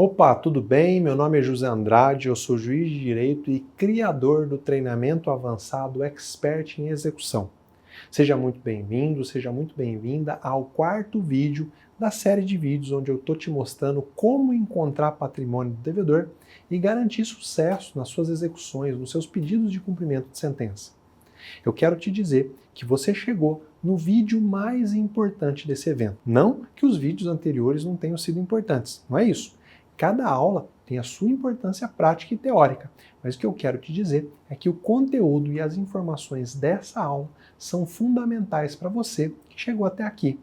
Opa, tudo bem? Meu nome é José Andrade, eu sou juiz de direito e criador do treinamento avançado Expert em Execução. Seja muito bem-vindo, seja muito bem-vinda ao quarto vídeo da série de vídeos onde eu estou te mostrando como encontrar patrimônio do devedor e garantir sucesso nas suas execuções, nos seus pedidos de cumprimento de sentença. Eu quero te dizer que você chegou no vídeo mais importante desse evento. Não que os vídeos anteriores não tenham sido importantes, não é isso. Cada aula tem a sua importância prática e teórica, mas o que eu quero te dizer é que o conteúdo e as informações dessa aula são fundamentais para você que chegou até aqui.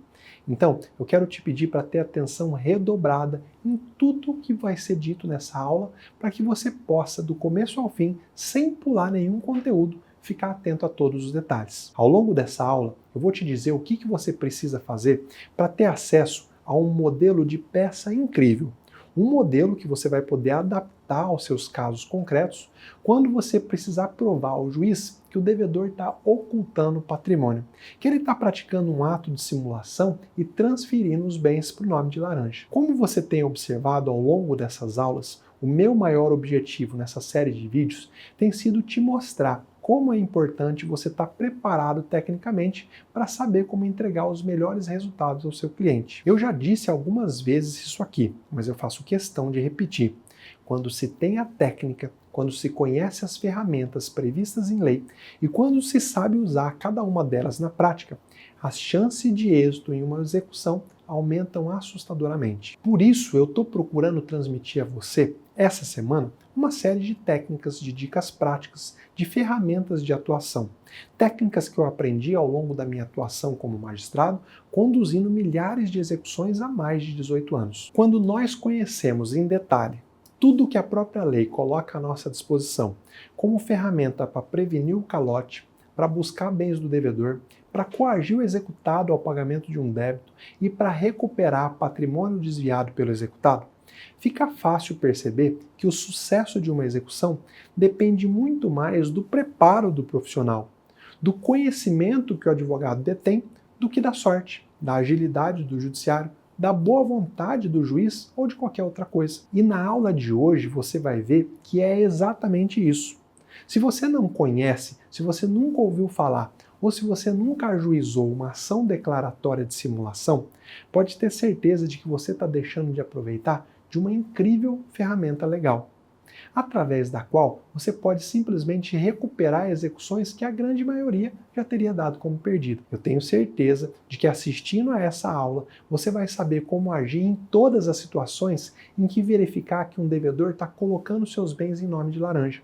Então, eu quero te pedir para ter atenção redobrada em tudo que vai ser dito nessa aula, para que você possa, do começo ao fim, sem pular nenhum conteúdo, ficar atento a todos os detalhes. Ao longo dessa aula, eu vou te dizer o que você precisa fazer para ter acesso a um modelo de peça incrível. Um modelo que você vai poder adaptar aos seus casos concretos quando você precisar provar ao juiz que o devedor está ocultando o patrimônio, que ele está praticando um ato de simulação e transferindo os bens para o nome de laranja. Como você tem observado ao longo dessas aulas, o meu maior objetivo nessa série de vídeos tem sido te mostrar como é importante você estar preparado tecnicamente para saber como entregar os melhores resultados ao seu cliente. Eu já disse algumas vezes isso aqui, mas eu faço questão de repetir. Quando se tem a técnica, quando se conhece as ferramentas previstas em lei e quando se sabe usar cada uma delas na prática, as chances de êxito em uma execução aumentam assustadoramente. Por isso, eu estou procurando transmitir a você, essa semana, uma série de técnicas, de dicas práticas, de ferramentas de atuação. Técnicas que eu aprendi ao longo da minha atuação como magistrado, conduzindo milhares de execuções há mais de 18 anos. Quando nós conhecemos em detalhe tudo que a própria lei coloca à nossa disposição como ferramenta para prevenir o calote, para buscar bens do devedor, para coagir o executado ao pagamento de um débito e para recuperar patrimônio desviado pelo executado, fica fácil perceber que o sucesso de uma execução depende muito mais do preparo do profissional, do conhecimento que o advogado detém, do que da sorte, da agilidade do judiciário, da boa vontade do juiz ou de qualquer outra coisa. E na aula de hoje você vai ver que é exatamente isso. Se você não conhece, se você nunca ouviu falar, ou se você nunca ajuizou uma ação declaratória de simulação, pode ter certeza de que você está deixando de aproveitar de uma incrível ferramenta legal, através da qual você pode simplesmente recuperar execuções que a grande maioria já teria dado como perdido. Eu tenho certeza de que assistindo a essa aula, você vai saber como agir em todas as situações em que verificar que um devedor está colocando seus bens em nome de laranja.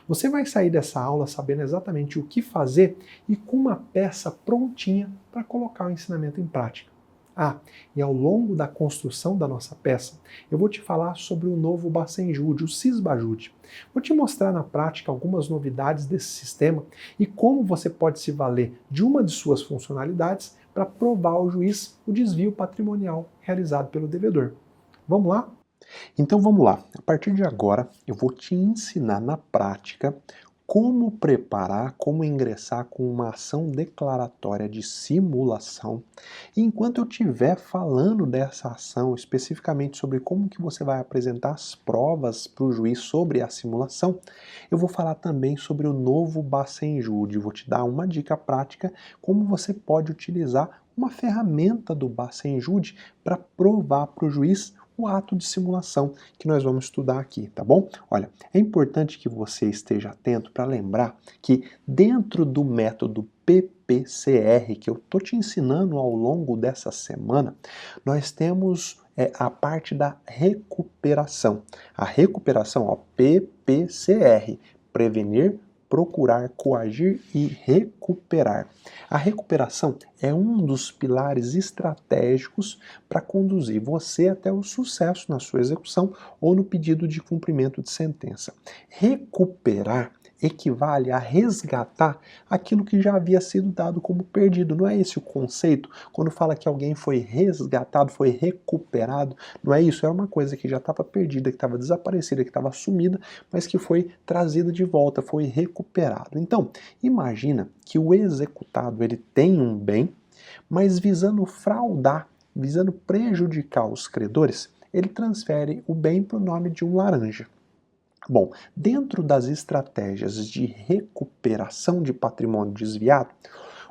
Você vai sair dessa aula sabendo exatamente o que fazer e com uma peça prontinha para colocar o ensinamento em prática. E ao longo da construção da nossa peça, eu vou te falar sobre o novo Bacenjude, o Sisbajude. Vou te mostrar na prática algumas novidades desse sistema e como você pode se valer de uma de suas funcionalidades para provar ao juiz o desvio patrimonial realizado pelo devedor. Vamos lá? Então vamos lá. A partir de agora, eu vou te ensinar na prática como preparar, como ingressar com uma ação declaratória de simulação. E enquanto eu estiver falando dessa ação, especificamente sobre como que você vai apresentar as provas para o juiz sobre a simulação, eu vou falar também sobre o novo Bacenjude. Vou te dar uma dica prática como você pode utilizar uma ferramenta do Bacenjude para provar para o juiz o ato de simulação que nós vamos estudar aqui, tá bom? Olha, é importante que você esteja atento para lembrar que dentro do método PPCR, que eu estou te ensinando ao longo dessa semana, nós temos a parte da recuperação. A recuperação, ó, PPCR, prevenir, procurar, coagir e recuperar. A recuperação é um dos pilares estratégicos para conduzir você até o sucesso na sua execução ou no pedido de cumprimento de sentença. Recuperar equivale a resgatar aquilo que já havia sido dado como perdido. Não é esse o conceito? Quando fala que alguém foi resgatado, foi recuperado, não é isso? É uma coisa que já estava perdida, que estava desaparecida, que estava sumida, mas que foi trazida de volta, foi recuperado. Então, imagina que o executado ele tem um bem, mas visando fraudar, visando prejudicar os credores, ele transfere o bem para o nome de um laranja. Bom, dentro das estratégias de recuperação de patrimônio desviado,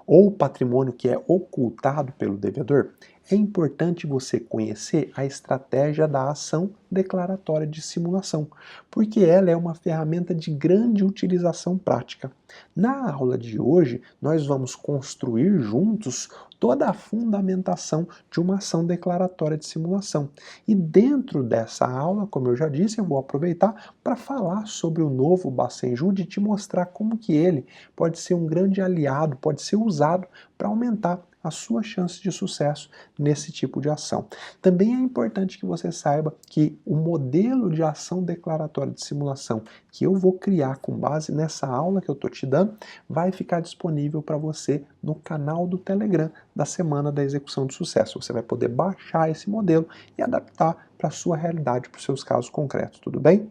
ou patrimônio que é ocultado pelo devedor, é importante você conhecer a estratégia da ação declaratória de simulação, porque ela é uma ferramenta de grande utilização prática. Na aula de hoje, nós vamos construir juntos toda a fundamentação de uma ação declaratória de simulação. E dentro dessa aula, como eu já disse, eu vou aproveitar para falar sobre o novo Bacenjude e te mostrar como que ele pode ser um grande aliado, pode ser usado para aumentar a sua chance de sucesso nesse tipo de ação. Também é importante que você saiba que o modelo de ação declaratória de simulação que eu vou criar com base nessa aula que eu estou te dando, vai ficar disponível para você no canal do Telegram da Semana da Execução de Sucesso. Você vai poder baixar esse modelo e adaptar para a sua realidade, para os seus casos concretos, tudo bem?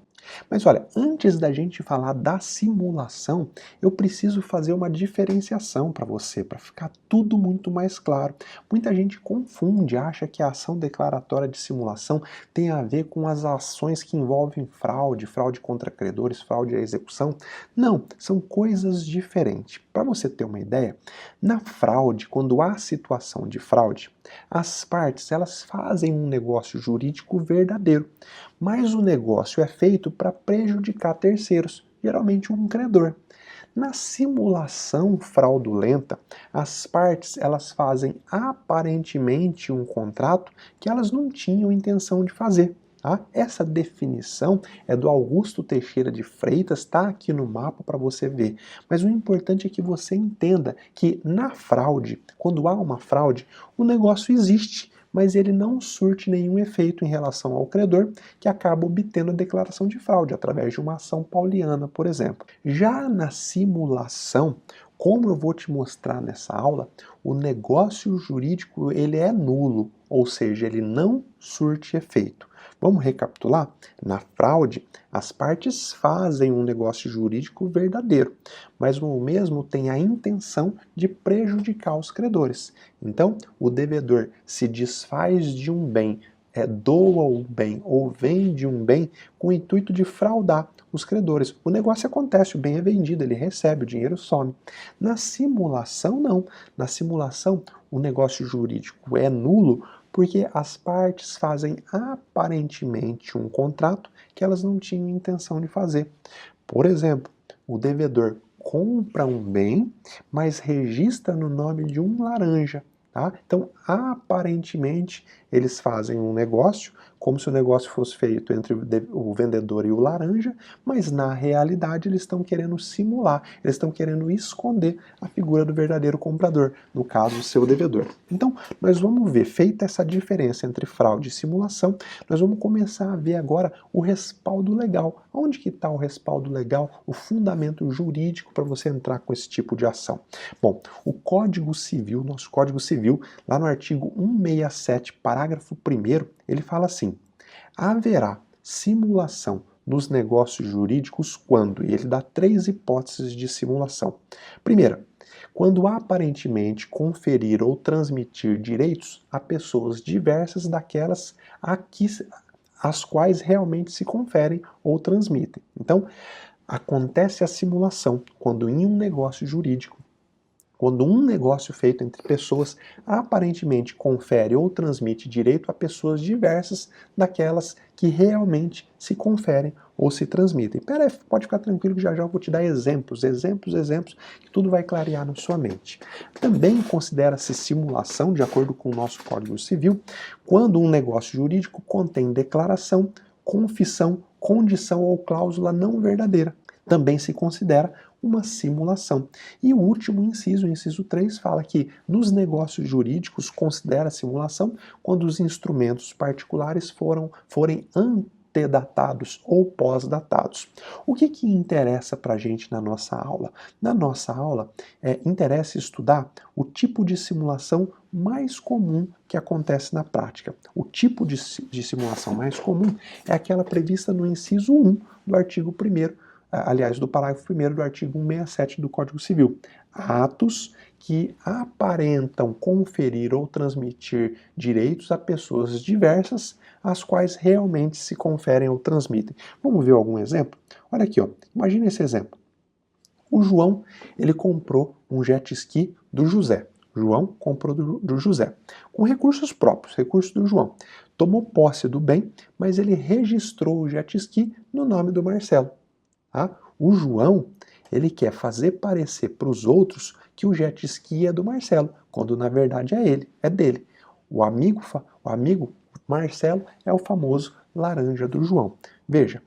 Mas olha, antes da gente falar da simulação, eu preciso fazer uma diferenciação para você, para ficar tudo muito mais claro. Muita gente confunde, acha que a ação declaratória de simulação tem a ver com as ações que envolvem fraude, fraude contra credores, fraude à execução. Não, são coisas diferentes. Para você ter uma ideia, na fraude, quando há situação de fraude, as partes elas fazem um negócio jurídico verdadeiro, mas o negócio é feito para prejudicar terceiros, geralmente um credor. Na simulação fraudulenta, as partes elas fazem aparentemente um contrato que elas não tinham intenção de fazer. Tá? Essa definição é do Augusto Teixeira de Freitas, está aqui no mapa para você ver. Mas o importante é que você entenda que na fraude, quando há uma fraude, o negócio existe, mas ele não surte nenhum efeito em relação ao credor, que acaba obtendo a declaração de fraude através de uma ação pauliana, por exemplo. Já na simulação, como eu vou te mostrar nessa aula, o negócio jurídico ele é nulo, ou seja, ele não surte efeito. Vamos recapitular? Na fraude, as partes fazem um negócio jurídico verdadeiro, mas o mesmo tem a intenção de prejudicar os credores. Então, o devedor se desfaz de um bem, doa o bem ou vende um bem com o intuito de fraudar os credores. O negócio acontece, o bem é vendido, ele recebe, o dinheiro some. Na simulação, não. Na simulação, o negócio jurídico é nulo porque as partes fazem aparentemente um contrato que elas não tinham intenção de fazer. Por exemplo, o devedor compra um bem, mas registra no nome de um laranja. Tá? Então, aparentemente, eles fazem um negócio, como se o negócio fosse feito entre o vendedor e o laranja, mas na realidade eles estão querendo simular, eles estão querendo esconder a figura do verdadeiro comprador, no caso, o seu devedor. Então, nós vamos ver, feita essa diferença entre fraude e simulação, nós vamos começar a ver agora o respaldo legal. Onde que está o respaldo legal, o fundamento jurídico para você entrar com esse tipo de ação? Bom, o Código Civil, nosso Código Civil, lá no artigo 167, parágrafo 1º, ele fala assim: haverá simulação nos negócios jurídicos quando, e ele dá 3 hipóteses de simulação. Primeira, quando aparentemente conferir ou transmitir direitos a pessoas diversas daquelas às quais realmente se conferem ou transmitem. Então, acontece a simulação quando em um negócio jurídico, quando um negócio feito entre pessoas aparentemente confere ou transmite direito a pessoas diversas daquelas que realmente se conferem ou se transmitem. Pode ficar tranquilo que já eu vou te dar exemplos, que tudo vai clarear na sua mente. Também considera-se simulação, de acordo com o nosso Código Civil, quando um negócio jurídico contém declaração, confissão, condição ou cláusula não verdadeira. Também se considera uma simulação. E o último inciso, o inciso 3, fala que nos negócios jurídicos considera simulação quando os instrumentos particulares forem antedatados ou pós-datados. O que interessa para a gente na nossa aula? Na nossa aula, interessa estudar o tipo de simulação mais comum que acontece na prática. O tipo de simulação mais comum é aquela prevista no inciso 1 do artigo 1º, aliás, do parágrafo 1º do artigo 167 do Código Civil. Atos que aparentam conferir ou transmitir direitos a pessoas diversas, as quais realmente se conferem ou transmitem. Vamos ver algum exemplo? Olha aqui, ó. Imagina esse exemplo. O João, ele comprou um jet ski do José. O João comprou do José, com recursos próprios, recursos do João. Tomou posse do bem, mas ele registrou o jet ski no nome do Marcelo. Tá? O João, ele quer fazer parecer para os outros que o jet ski é do Marcelo, quando na verdade é dele. O amigo Marcelo é o famoso laranja do João. Veja,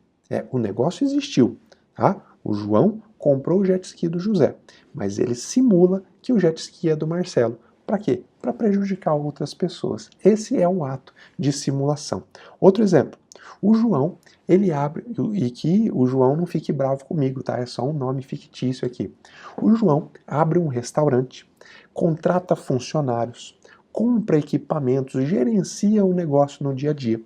o negócio existiu, tá? O João comprou o jet ski do José, mas ele simula que o jet ski é do Marcelo. Para quê? Para prejudicar outras pessoas. Esse é um ato de simulação. Outro exemplo. O João, ele abre, e que o João não fique bravo comigo, tá? É só um nome fictício aqui. O João abre um restaurante, contrata funcionários, compra equipamentos, gerencia o negócio no dia a dia.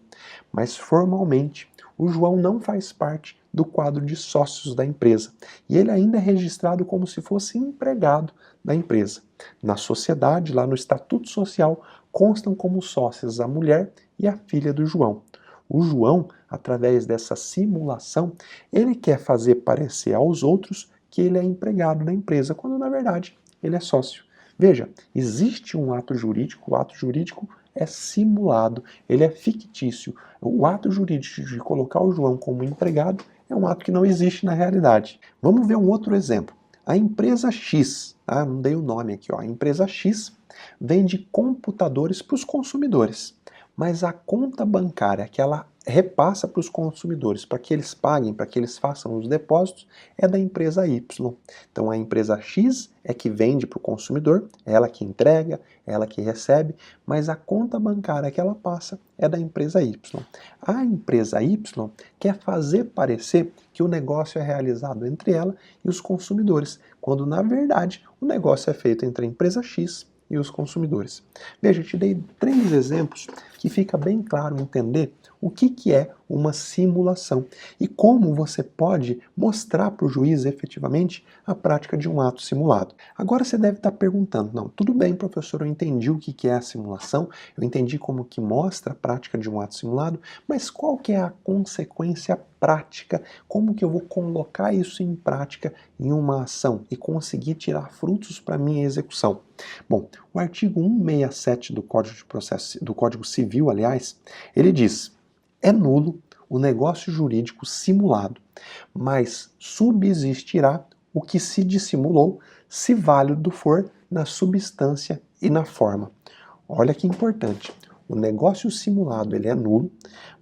Mas formalmente, o João não faz parte do quadro de sócios da empresa. E ele ainda é registrado como se fosse empregado da empresa. Na sociedade, lá no Estatuto Social, constam como sócias a mulher e a filha do João. O João, através dessa simulação, ele quer fazer parecer aos outros que ele é empregado da empresa, quando na verdade ele é sócio. Veja, existe um ato jurídico, o ato jurídico é simulado, ele é fictício. O ato jurídico de colocar o João como empregado é um ato que não existe na realidade. Vamos ver um outro exemplo. A empresa X, não dei o nome aqui, a empresa X vende computadores para os consumidores, mas a conta bancária que ela repassa para os consumidores, para que eles paguem, para que eles façam os depósitos, é da empresa Y. Então a empresa X é que vende para o consumidor, é ela que entrega, é ela que recebe, mas a conta bancária que ela passa é da empresa Y. A empresa Y quer fazer parecer que o negócio é realizado entre ela e os consumidores, quando na verdade o negócio é feito entre a empresa X e os consumidores. Veja, eu te dei 3 exemplos que fica bem claro entender o que é uma simulação e como você pode mostrar para o juiz efetivamente a prática de um ato simulado. Agora você deve estar perguntando, não, tudo bem, professor, eu entendi o que é a simulação, eu entendi como que mostra a prática de um ato simulado, mas qual que é a consequência prática? Como que eu vou colocar isso em prática em uma ação e conseguir tirar frutos para minha execução? Bom, o artigo 167 do Código Civil, aliás, ele diz: é nulo o negócio jurídico simulado, mas subsistirá o que se dissimulou, se válido for na substância e na forma. Olha que importante. O negócio simulado ele é nulo,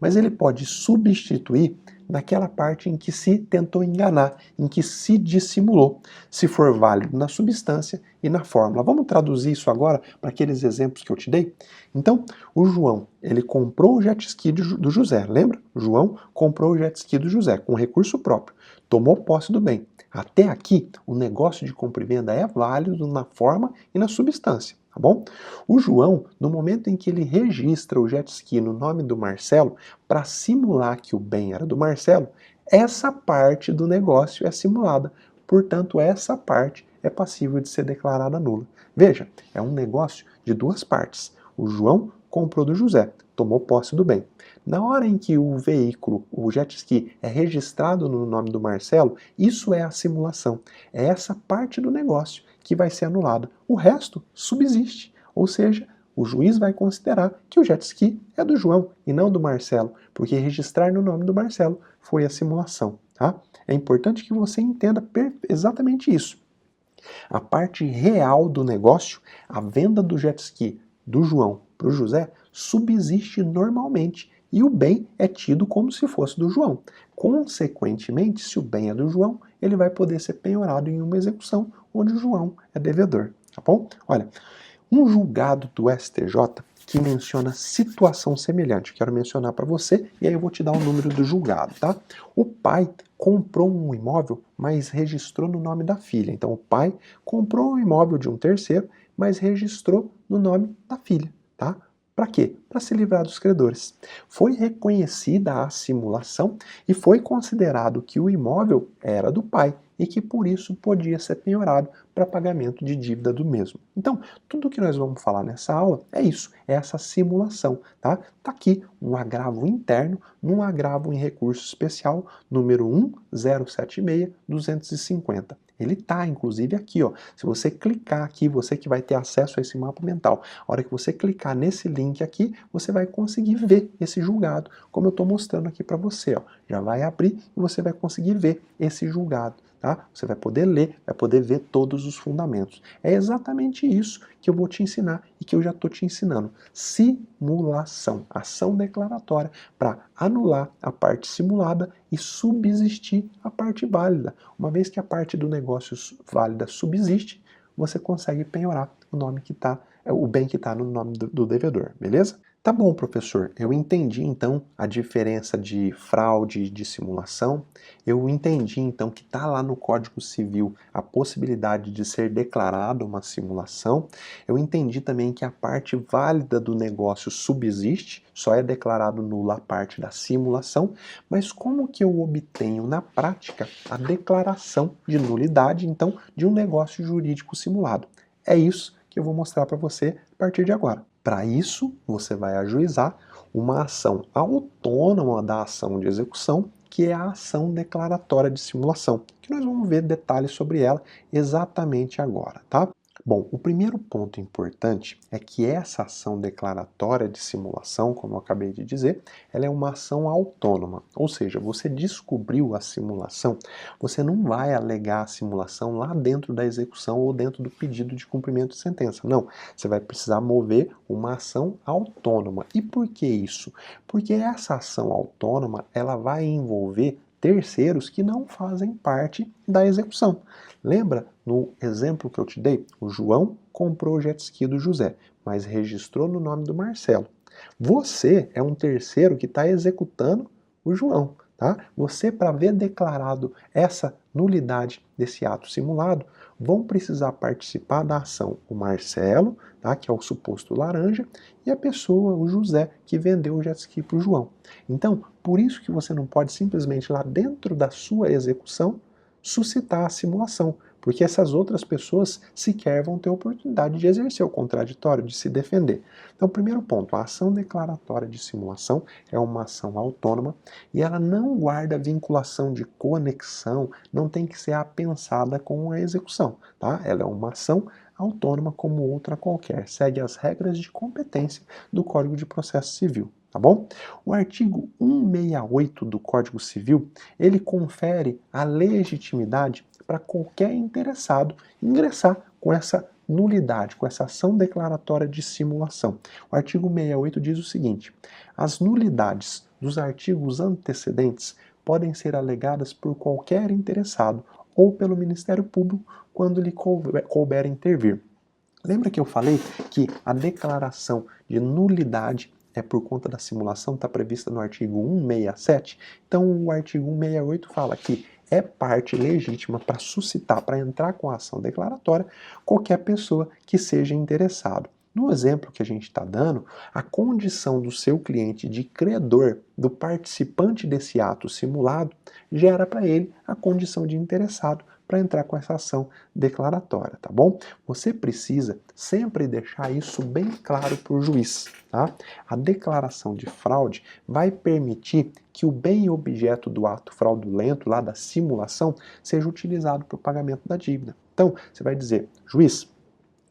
mas ele pode substituir naquela parte em que se tentou enganar, em que se dissimulou, se for válido na substância e na fórmula. Vamos traduzir isso agora para aqueles exemplos que eu te dei? Então, o João, ele comprou o jet ski do José, lembra? O João comprou o jet ski do José com recurso próprio, tomou posse do bem. Até aqui, o negócio de compra e venda é válido na forma e na substância. Tá bom? O João, no momento em que ele registra o jet ski no nome do Marcelo, para simular que o bem era do Marcelo, essa parte do negócio é simulada. Portanto, essa parte é passível de ser declarada nula. Veja, é um negócio de 2 partes. O João comprou do José, tomou posse do bem. Na hora em que o veículo, o jet ski, é registrado no nome do Marcelo, isso é a simulação. É essa parte do negócio que vai ser anulada. O resto subsiste, ou seja, o juiz vai considerar que o jet ski é do João e não do Marcelo, porque registrar no nome do Marcelo foi a simulação. Tá? É importante que você entenda exatamente isso. A parte real do negócio, a venda do jet ski do João para o José, subsiste normalmente e o bem é tido como se fosse do João. Consequentemente, se o bem é do João, ele vai poder ser penhorado em uma execução onde o João é devedor, tá bom? Olha, um julgado do STJ que menciona situação semelhante, quero mencionar para você e aí eu vou te dar o número do julgado, tá? O pai comprou um imóvel, mas registrou no nome da filha. Então o pai comprou um imóvel de um terceiro, mas registrou no nome da filha, tá? Para quê? Para se livrar dos credores. Foi reconhecida a simulação e foi considerado que o imóvel era do pai e que por isso podia ser penhorado para pagamento de dívida do mesmo. Então, tudo que nós vamos falar nessa aula é isso, é essa simulação, tá? Tá aqui um agravo interno num agravo em recurso especial número 1076250. Ele tá, inclusive, aqui, ó. Se você clicar aqui, você que vai ter acesso a esse mapa mental, a hora que você clicar nesse link aqui, você vai conseguir ver esse julgado, como eu estou mostrando aqui para você, ó. Já vai abrir e você vai conseguir ver esse julgado. Tá? Você vai poder ler, vai poder ver todos os fundamentos. É exatamente isso que eu vou te ensinar e que eu já estou te ensinando. Simulação, ação declaratória para anular a parte simulada e subsistir a parte válida. Uma vez que a parte do negócio válida subsiste, você consegue penhorar o nome que tá, o bem que está no nome do devedor, beleza? Tá bom, professor, eu entendi então a diferença de fraude e de simulação, eu entendi então que está lá no Código Civil a possibilidade de ser declarada uma simulação, eu entendi também que a parte válida do negócio subsiste, só é declarado nula a parte da simulação, mas como que eu obtenho na prática a declaração de nulidade, então, de um negócio jurídico simulado? É isso que eu vou mostrar para você a partir de agora. Para isso, você vai ajuizar uma ação autônoma da ação de execução, que é a ação declaratória de simulação, que nós vamos ver detalhes sobre ela exatamente agora, tá? Bom, o primeiro ponto importante é que essa ação declaratória de simulação, como eu acabei de dizer, ela é uma ação autônoma, ou seja, você descobriu a simulação, você não vai alegar a simulação lá dentro da execução ou dentro do pedido de cumprimento de sentença, não, você vai precisar mover uma ação autônoma. E por que isso? Porque essa ação autônoma, ela vai envolver terceiros que não fazem parte da execução. Lembra no exemplo que eu te dei? O João comprou o jet ski do José, mas registrou no nome do Marcelo. Você é um terceiro que está executando o João. Tá? Você, para ver declarado essa nulidade desse ato simulado, vão precisar participar da ação o Marcelo, tá? Que é o suposto laranja, e a pessoa, o José, que vendeu o jet ski para o João. Então, por isso que você não pode simplesmente lá dentro da sua execução suscitar a simulação, porque essas outras pessoas sequer vão ter oportunidade de exercer o contraditório, de se defender. Então, primeiro ponto, a ação declaratória de simulação é uma ação autônoma e ela não guarda vinculação de conexão, não tem que ser apensada com a execução, tá? Ela é uma ação autônoma como outra qualquer, segue as regras de competência do Código de Processo Civil. Tá bom? O artigo 168 do Código Civil, ele confere a legitimidade para qualquer interessado ingressar com essa nulidade, com essa ação declaratória de simulação. O artigo 168 diz o seguinte: as nulidades dos artigos antecedentes podem ser alegadas por qualquer interessado ou pelo Ministério Público quando lhe couber intervir. Lembra que eu falei que a declaração de nulidade é por conta da simulação, está prevista no artigo 167? Então o artigo 168 fala que é parte legítima para suscitar, para entrar com a ação declaratória, qualquer pessoa que seja interessado. No exemplo que a gente está dando, a condição do seu cliente de credor, do participante desse ato simulado, gera para ele a condição de interessado para entrar com essa ação declaratória, tá bom? Você precisa sempre deixar isso bem claro para o juiz, tá? A declaração de fraude vai permitir que o bem objeto do ato fraudulento, lá da simulação, seja utilizado para o pagamento da dívida. Então, você vai dizer, juiz,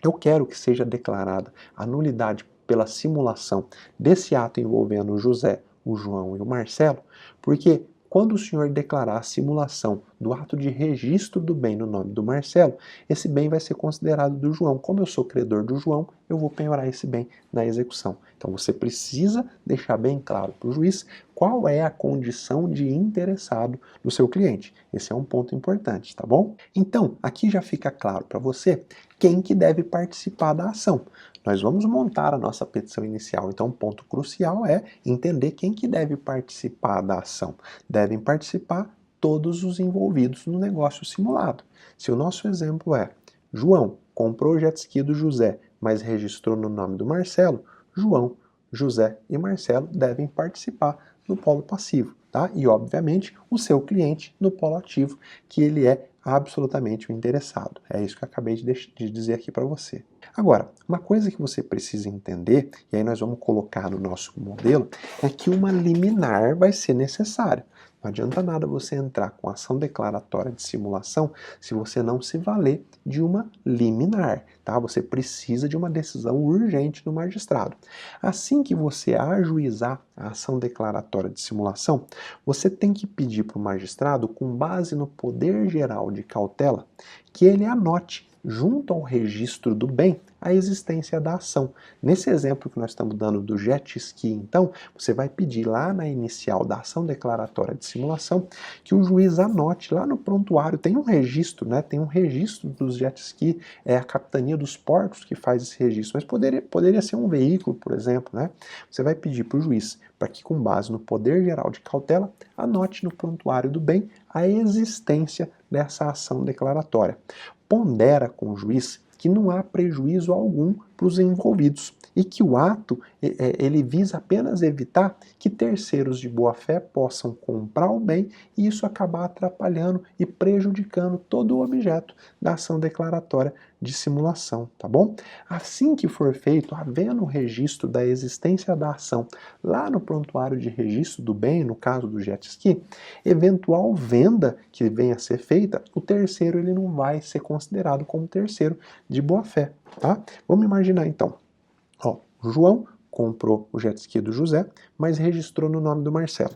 eu quero que seja declarada a nulidade pela simulação desse ato envolvendo o José, o João e o Marcelo, porque quando o senhor declarar a simulação do ato de registro do bem no nome do Marcelo, esse bem vai ser considerado do João. Como eu sou credor do João, eu vou penhorar esse bem na execução. Então você precisa deixar bem claro para o juiz qual é a condição de interessado do seu cliente. Esse é um ponto importante, tá bom? Então, aqui já fica claro para você quem que deve participar da ação. Nós vamos montar a nossa petição inicial, então o ponto crucial é entender quem que deve participar da ação. Devem participar todos os envolvidos no negócio simulado. Se o nosso exemplo é João comprou o jet ski do José, mas registrou no nome do Marcelo, João José e Marcelo devem participar no polo passivo, tá? E, obviamente, o seu cliente no polo ativo, que ele é absolutamente o interessado. É isso que eu acabei de dizer aqui para você. Agora, uma coisa que você precisa entender, e aí nós vamos colocar no nosso modelo, é que uma liminar vai ser necessária. Não adianta nada você entrar com ação declaratória de simulação se você não se valer de uma liminar, tá? Você precisa de uma decisão urgente do magistrado. Assim que você ajuizar a ação declaratória de simulação, você tem que pedir para o magistrado, com base no poder geral de cautela, que ele anote junto ao registro do bem a existência da ação. Nesse exemplo que nós estamos dando do jet ski, então, você vai pedir lá na inicial da ação declaratória de simulação que o juiz anote lá no prontuário, tem um registro, né? Tem um registro dos jet ski, é a capitania dos portos que faz esse registro, mas poderia ser um veículo, por exemplo, né? Você vai pedir para o juiz para que, com base no poder geral de cautela, anote no prontuário do bem a existência dessa ação declaratória. Pondera com o juiz que não há prejuízo algum para os envolvidos e que o ato ele visa apenas evitar que terceiros de boa fé possam comprar o bem e isso acabar atrapalhando e prejudicando todo o objeto da ação declaratória de simulação, tá bom? Assim que for feito, havendo o registro da existência da ação lá no prontuário de registro do bem, no caso do jet ski, eventual venda que venha a ser feita, o terceiro ele não vai ser considerado como terceiro de boa fé, tá? Vamos imaginar então, ó, o João comprou o jet ski do José, mas registrou no nome do Marcelo.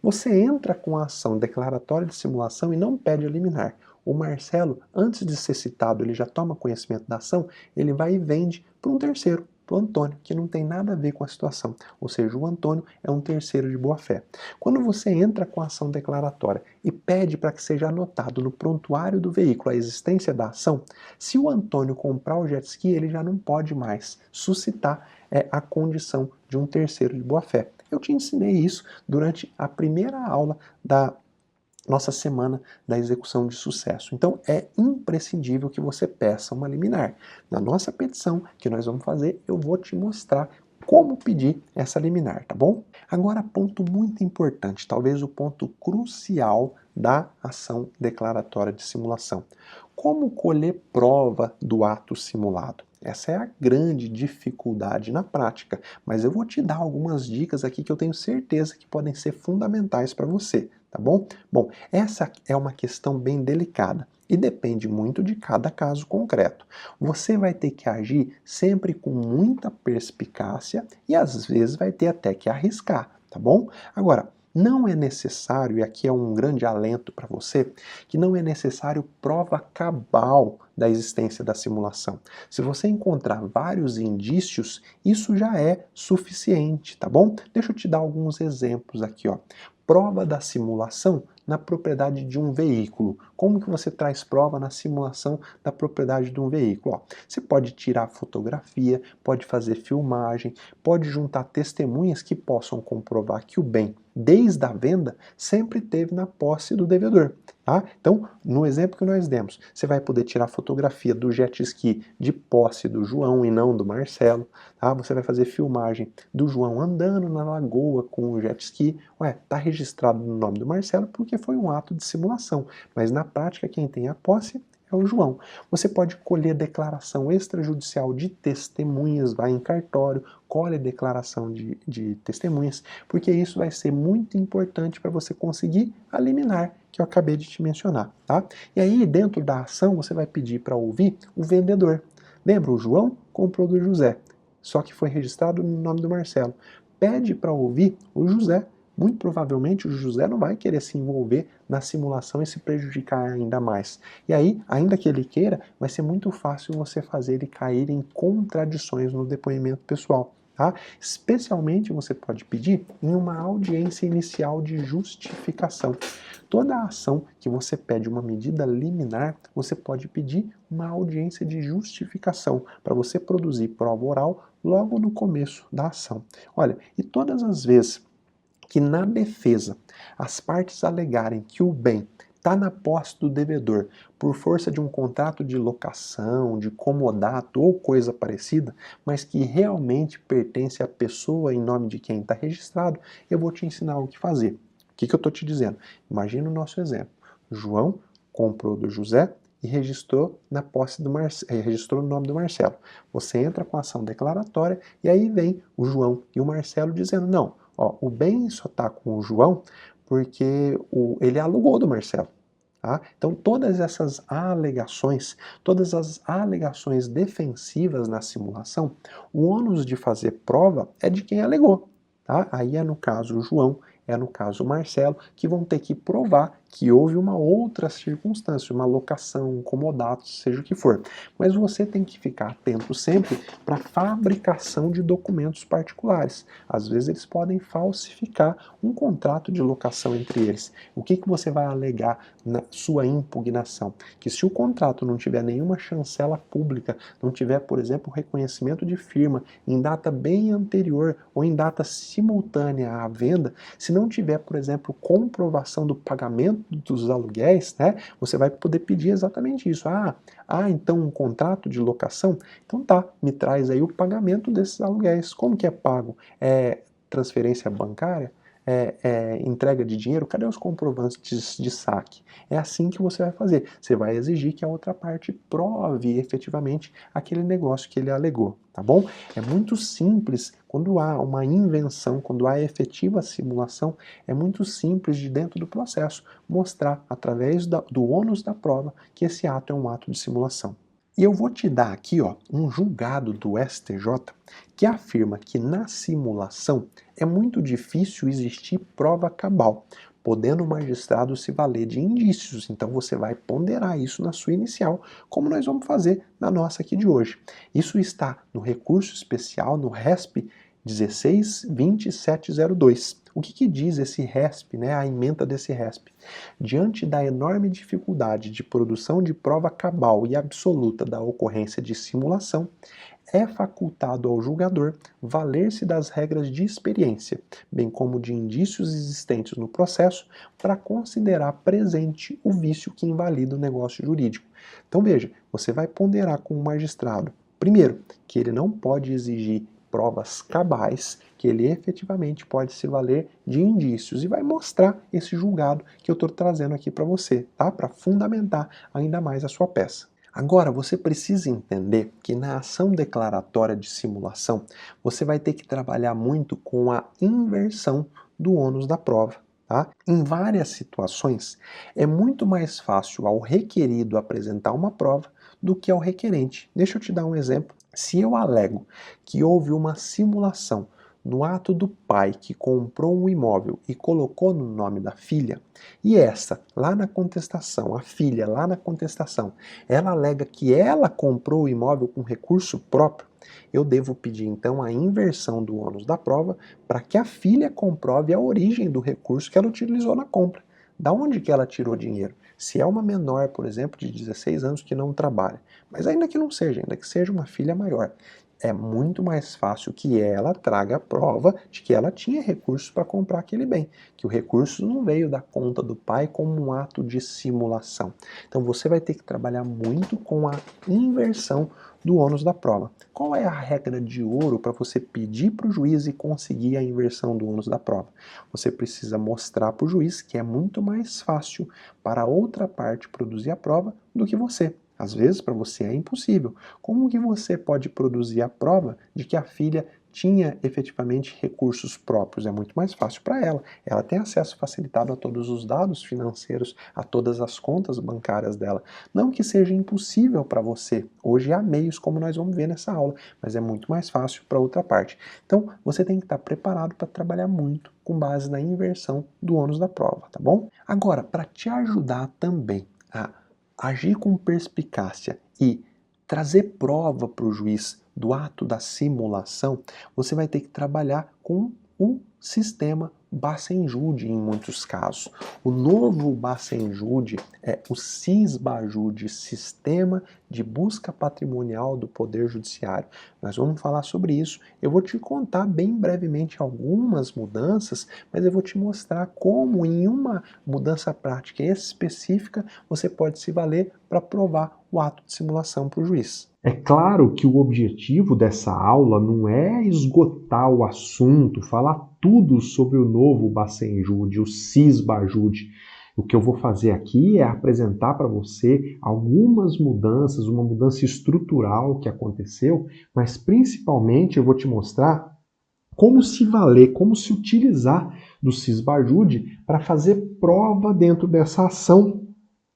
Você entra com a ação declaratória de simulação e não pede a liminar. O Marcelo, antes de ser citado, ele já toma conhecimento da ação, ele vai e vende para um terceiro, para o Antônio, que não tem nada a ver com a situação. Ou seja, o Antônio é um terceiro de boa fé. Quando você entra com a ação declaratória e pede para que seja anotado no prontuário do veículo a existência da ação, se o Antônio comprar o jet ski, ele já não pode mais suscitar a condição de um terceiro de boa fé. Eu te ensinei isso durante a primeira aula da nossa semana da execução de sucesso. Então é imprescindível que você peça uma liminar. Na nossa petição que nós vamos fazer, eu vou te mostrar como pedir essa liminar, tá bom? Agora, ponto muito importante, talvez o ponto crucial da ação declaratória de simulação. Como colher prova do ato simulado? Essa é a grande dificuldade na prática, mas eu vou te dar algumas dicas aqui que eu tenho certeza que podem ser fundamentais para você, tá bom? Bom, essa é uma questão bem delicada e depende muito de cada caso concreto. Você vai ter que agir sempre com muita perspicácia e às vezes vai ter até que arriscar, tá bom? Agora, não é necessário, e aqui é um grande alento para você, que não é necessário prova cabal da existência da simulação. Se você encontrar vários indícios, isso já é suficiente, tá bom? Deixa eu te dar alguns exemplos aqui, ó. Prova da simulação na propriedade de um veículo. Como que você traz prova na simulação da propriedade de um veículo? Ó, você pode tirar fotografia, pode fazer filmagem, pode juntar testemunhas que possam comprovar que o bem, desde a venda, sempre esteve na posse do devedor. Tá? Então, no exemplo que nós demos, você vai poder tirar fotografia do jet ski de posse do João e não do Marcelo. Tá? Você vai fazer filmagem do João andando na lagoa com o jet ski. Ué, tá registrado no nome do Marcelo porque foi um ato de simulação, mas na prática quem tem a posse é o João. Você pode colher declaração extrajudicial de testemunhas, vai em cartório, colhe declaração de testemunhas, porque isso vai ser muito importante para você conseguir a liminar que eu acabei de te mencionar, tá? E aí, dentro da ação, você vai pedir para ouvir o vendedor. Lembra, o João comprou do José, só que foi registrado no nome do Marcelo. Pede para ouvir o José. Muito provavelmente o José não vai querer se envolver na simulação e se prejudicar ainda mais. E aí, ainda que ele queira, vai ser muito fácil você fazer ele cair em contradições no depoimento pessoal. Tá? Especialmente você pode pedir em uma audiência inicial de justificação. Toda ação que você pede uma medida liminar, você pode pedir uma audiência de justificação para você produzir prova oral logo no começo da ação. Olha, e todas as vezes que na defesa as partes alegarem que o bem está na posse do devedor por força de um contrato de locação, de comodato ou coisa parecida, mas que realmente pertence à pessoa em nome de quem está registrado, eu vou te ensinar o que fazer. O que eu estou te dizendo? Imagina o nosso exemplo. João comprou do José e registrou na posse do registrou no nome do Marcelo. Você entra com a ação declaratória e aí vem o João e o Marcelo dizendo, não, ó, o bem só está com o João porque ele alugou do Marcelo. Tá? Então todas essas alegações, todas as alegações defensivas na simulação, o ônus de fazer prova é de quem alegou. Tá? Aí é no caso o João, é no caso o Marcelo, que vão ter que provar que houve uma outra circunstância, uma locação, um comodato, seja o que for. Mas você tem que ficar atento sempre para a fabricação de documentos particulares. Às vezes eles podem falsificar um contrato de locação entre eles. O que você vai alegar na sua impugnação? Que se o contrato não tiver nenhuma chancela pública, não tiver, por exemplo, reconhecimento de firma em data bem anterior ou em data simultânea à venda, se não tiver, por exemplo, comprovação do pagamento dos aluguéis, né, você vai poder pedir exatamente isso. Então um contrato de locação? Então tá, me traz aí o pagamento desses aluguéis. Como que é pago? É transferência bancária? Entrega de dinheiro? Cadê os comprovantes de saque? É assim que você vai fazer. Você vai exigir que a outra parte prove efetivamente aquele negócio que ele alegou, tá bom? É muito simples quando há uma invenção, quando há efetiva simulação, é muito simples de dentro do processo mostrar através do ônus da prova que esse ato é um ato de simulação. E eu vou te dar aqui um julgado do STJ que afirma que na simulação é muito difícil existir prova cabal, podendo o magistrado se valer de indícios. Então você vai ponderar isso na sua inicial, como nós vamos fazer na nossa aqui de hoje. Isso está no recurso especial, no RESP 162702. O que diz esse RESP, né, a ementa desse RESP? Diante da enorme dificuldade de produção de prova cabal e absoluta da ocorrência de simulação, é facultado ao julgador valer-se das regras de experiência, bem como de indícios existentes no processo, para considerar presente o vício que invalida o negócio jurídico. Então veja, você vai ponderar com o magistrado, primeiro, que ele não pode exigir provas cabais, que ele efetivamente pode se valer de indícios e vai mostrar esse julgado que eu estou trazendo aqui para você, tá? Para fundamentar ainda mais a sua peça. Agora, você precisa entender que na ação declaratória de simulação, você vai ter que trabalhar muito com a inversão do ônus da prova. Tá? Em várias situações, é muito mais fácil ao requerido apresentar uma prova do que ao requerente. Deixa eu te dar um exemplo. Se eu alego que houve uma simulação no ato do pai que comprou um imóvel e colocou no nome da filha, e essa, lá na contestação, a filha lá na contestação, ela alega que ela comprou o imóvel com recurso próprio, eu devo pedir então a inversão do ônus da prova para que a filha comprove a origem do recurso que ela utilizou na compra. Da onde que ela tirou dinheiro? Se é uma menor, por exemplo, de 16 anos que não trabalha, mas ainda que não seja, ainda que seja uma filha maior, é muito mais fácil que ela traga a prova de que ela tinha recursos para comprar aquele bem, que o recurso não veio da conta do pai como um ato de simulação. Então você vai ter que trabalhar muito com a inversão do ônus da prova. Qual é a regra de ouro para você pedir para o juiz e conseguir a inversão do ônus da prova? Você precisa mostrar para o juiz que é muito mais fácil para a outra parte produzir a prova do que você. Às vezes para você é impossível. Como que você pode produzir a prova de que a filha tinha efetivamente recursos próprios? É muito mais fácil para ela. Ela tem acesso facilitado a todos os dados financeiros, a todas as contas bancárias dela. Não que seja impossível para você. Hoje há meios, como nós vamos ver nessa aula, mas é muito mais fácil para outra parte. Então, você tem que estar preparado para trabalhar muito com base na inversão do ônus da prova, tá bom? Agora, para te ajudar também a agir com perspicácia e trazer prova para o juiz do ato da simulação, você vai ter que trabalhar com o sistema Bacenjude em muitos casos. O novo Bacenjude é o Sisbajude, Sistema de Busca Patrimonial do Poder Judiciário. Nós vamos falar sobre isso. Eu vou te contar bem brevemente algumas mudanças, mas eu vou te mostrar como em uma mudança prática específica você pode se valer para provar o ato de simulação para o juiz. É claro que o objetivo dessa aula não é esgotar o assunto, falar tudo sobre o novo Bacenjude, o Sisbajude. O que eu vou fazer aqui é apresentar para você algumas mudanças, uma mudança estrutural que aconteceu, mas principalmente eu vou te mostrar como se valer, como se utilizar do Sisbajude para fazer prova dentro dessa ação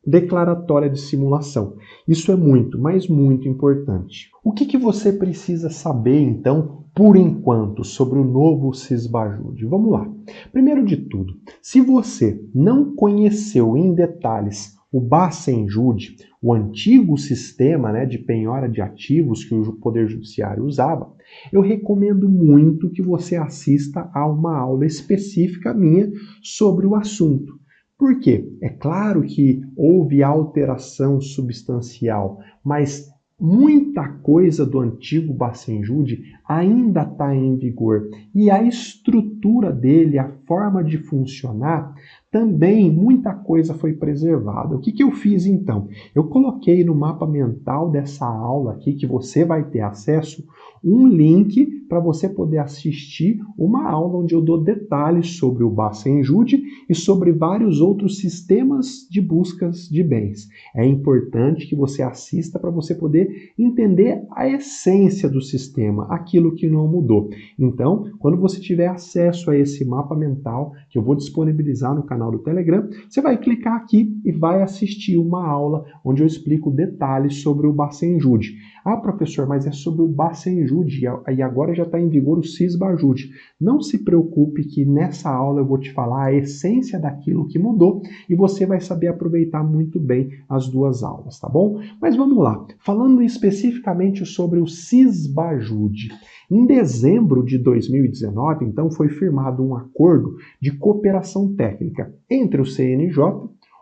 declaratória de simulação. Isso é muito, mas muito importante. O que você precisa saber, então, por enquanto, sobre o novo Sisbajude? Vamos lá. Primeiro de tudo, se você não conheceu em detalhes o Bacenjude, o antigo sistema de penhora de ativos que o Poder Judiciário usava, eu recomendo muito que você assista a uma aula específica minha sobre o assunto. Por quê? É claro que houve alteração substancial, mas muita coisa do antigo Bacenjude ainda está em vigor. E a estrutura dele, a forma de funcionar, também muita coisa foi preservada. O que eu fiz então? Eu coloquei no mapa mental dessa aula aqui, que você vai ter acesso, um link para você poder assistir uma aula onde eu dou detalhes sobre o Bacenjude e sobre vários outros sistemas de buscas de bens. É importante que você assista para você poder entender a essência do sistema, aquilo que não mudou. Então, quando você tiver acesso a esse mapa mental, que eu vou disponibilizar no canal do Telegram, você vai clicar aqui e vai assistir uma aula onde eu explico detalhes sobre o Bacenjude. Ah, professor, mas é sobre o Bacenjude e agora já está em vigor o Sisbajude. Não se preocupe que nessa aula eu vou te falar a essência daquilo que mudou e você vai saber aproveitar muito bem as duas aulas, tá bom? Mas vamos lá, falando especificamente sobre o Sisbajude. Em dezembro de 2019, então, foi firmado um acordo de cooperação técnica entre o CNJ,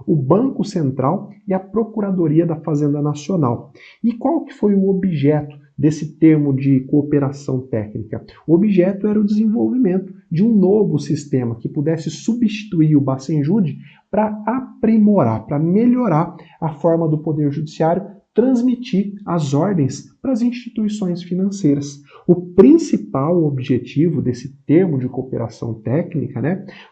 o Banco Central e a Procuradoria da Fazenda Nacional. E qual que foi o objeto desse termo de cooperação técnica? O objeto era o desenvolvimento de um novo sistema que pudesse substituir o Bacenjude para aprimorar, para melhorar a forma do Poder Judiciário transmitir as ordens para as instituições financeiras. O principal objetivo desse termo de cooperação técnica,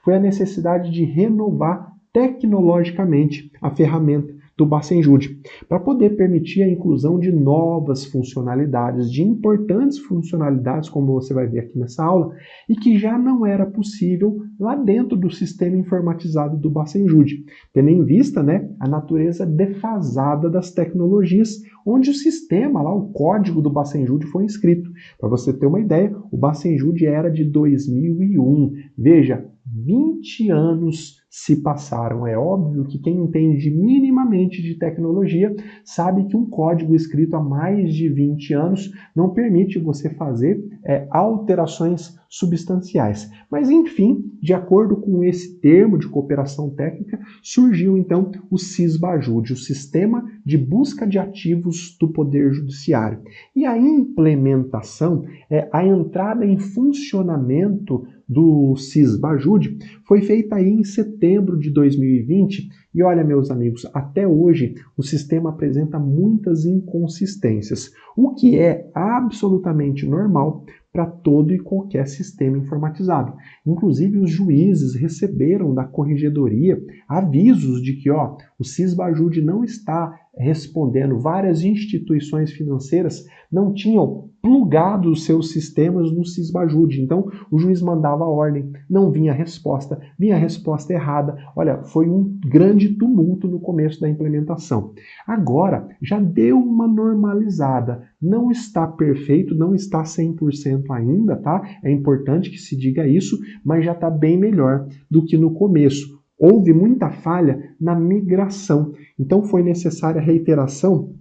foi a necessidade de renovar tecnologicamente a ferramenta do Bacenjude, para poder permitir a inclusão de novas funcionalidades, de importantes funcionalidades, como você vai ver aqui nessa aula, e que já não era possível lá dentro do sistema informatizado do Bacenjude, tendo em vista a natureza defasada das tecnologias, onde o sistema, lá, o código do Bacenjude foi inscrito. Para você ter uma ideia, o Bacenjude era de 2001. Veja, 20 anos se passaram. É óbvio que quem entende minimamente de tecnologia sabe que um código escrito há mais de 20 anos não permite você fazer alterações substanciais. Mas, enfim, de acordo com esse termo de cooperação técnica, surgiu então o Sisbajude, o Sistema de Busca de Ativos do Poder Judiciário. E a implementação, a entrada em funcionamento do Sisbajude foi feita aí em setembro de 2020 e olha, meus amigos, até hoje o sistema apresenta muitas inconsistências, o que é absolutamente normal para todo e qualquer sistema informatizado. Inclusive, os juízes receberam da corregedoria avisos de que o Sisbajude não está respondendo. Várias instituições financeiras não tinham plugado os seus sistemas no Sisbajude. Então, o juiz mandava a ordem, não vinha a resposta errada. Olha, foi um grande tumulto no começo da implementação. Agora, já deu uma normalizada. Não está perfeito, não está 100% ainda, tá? É importante que se diga isso, mas já está bem melhor do que no começo. Houve muita falha na migração, então foi necessária a reiteração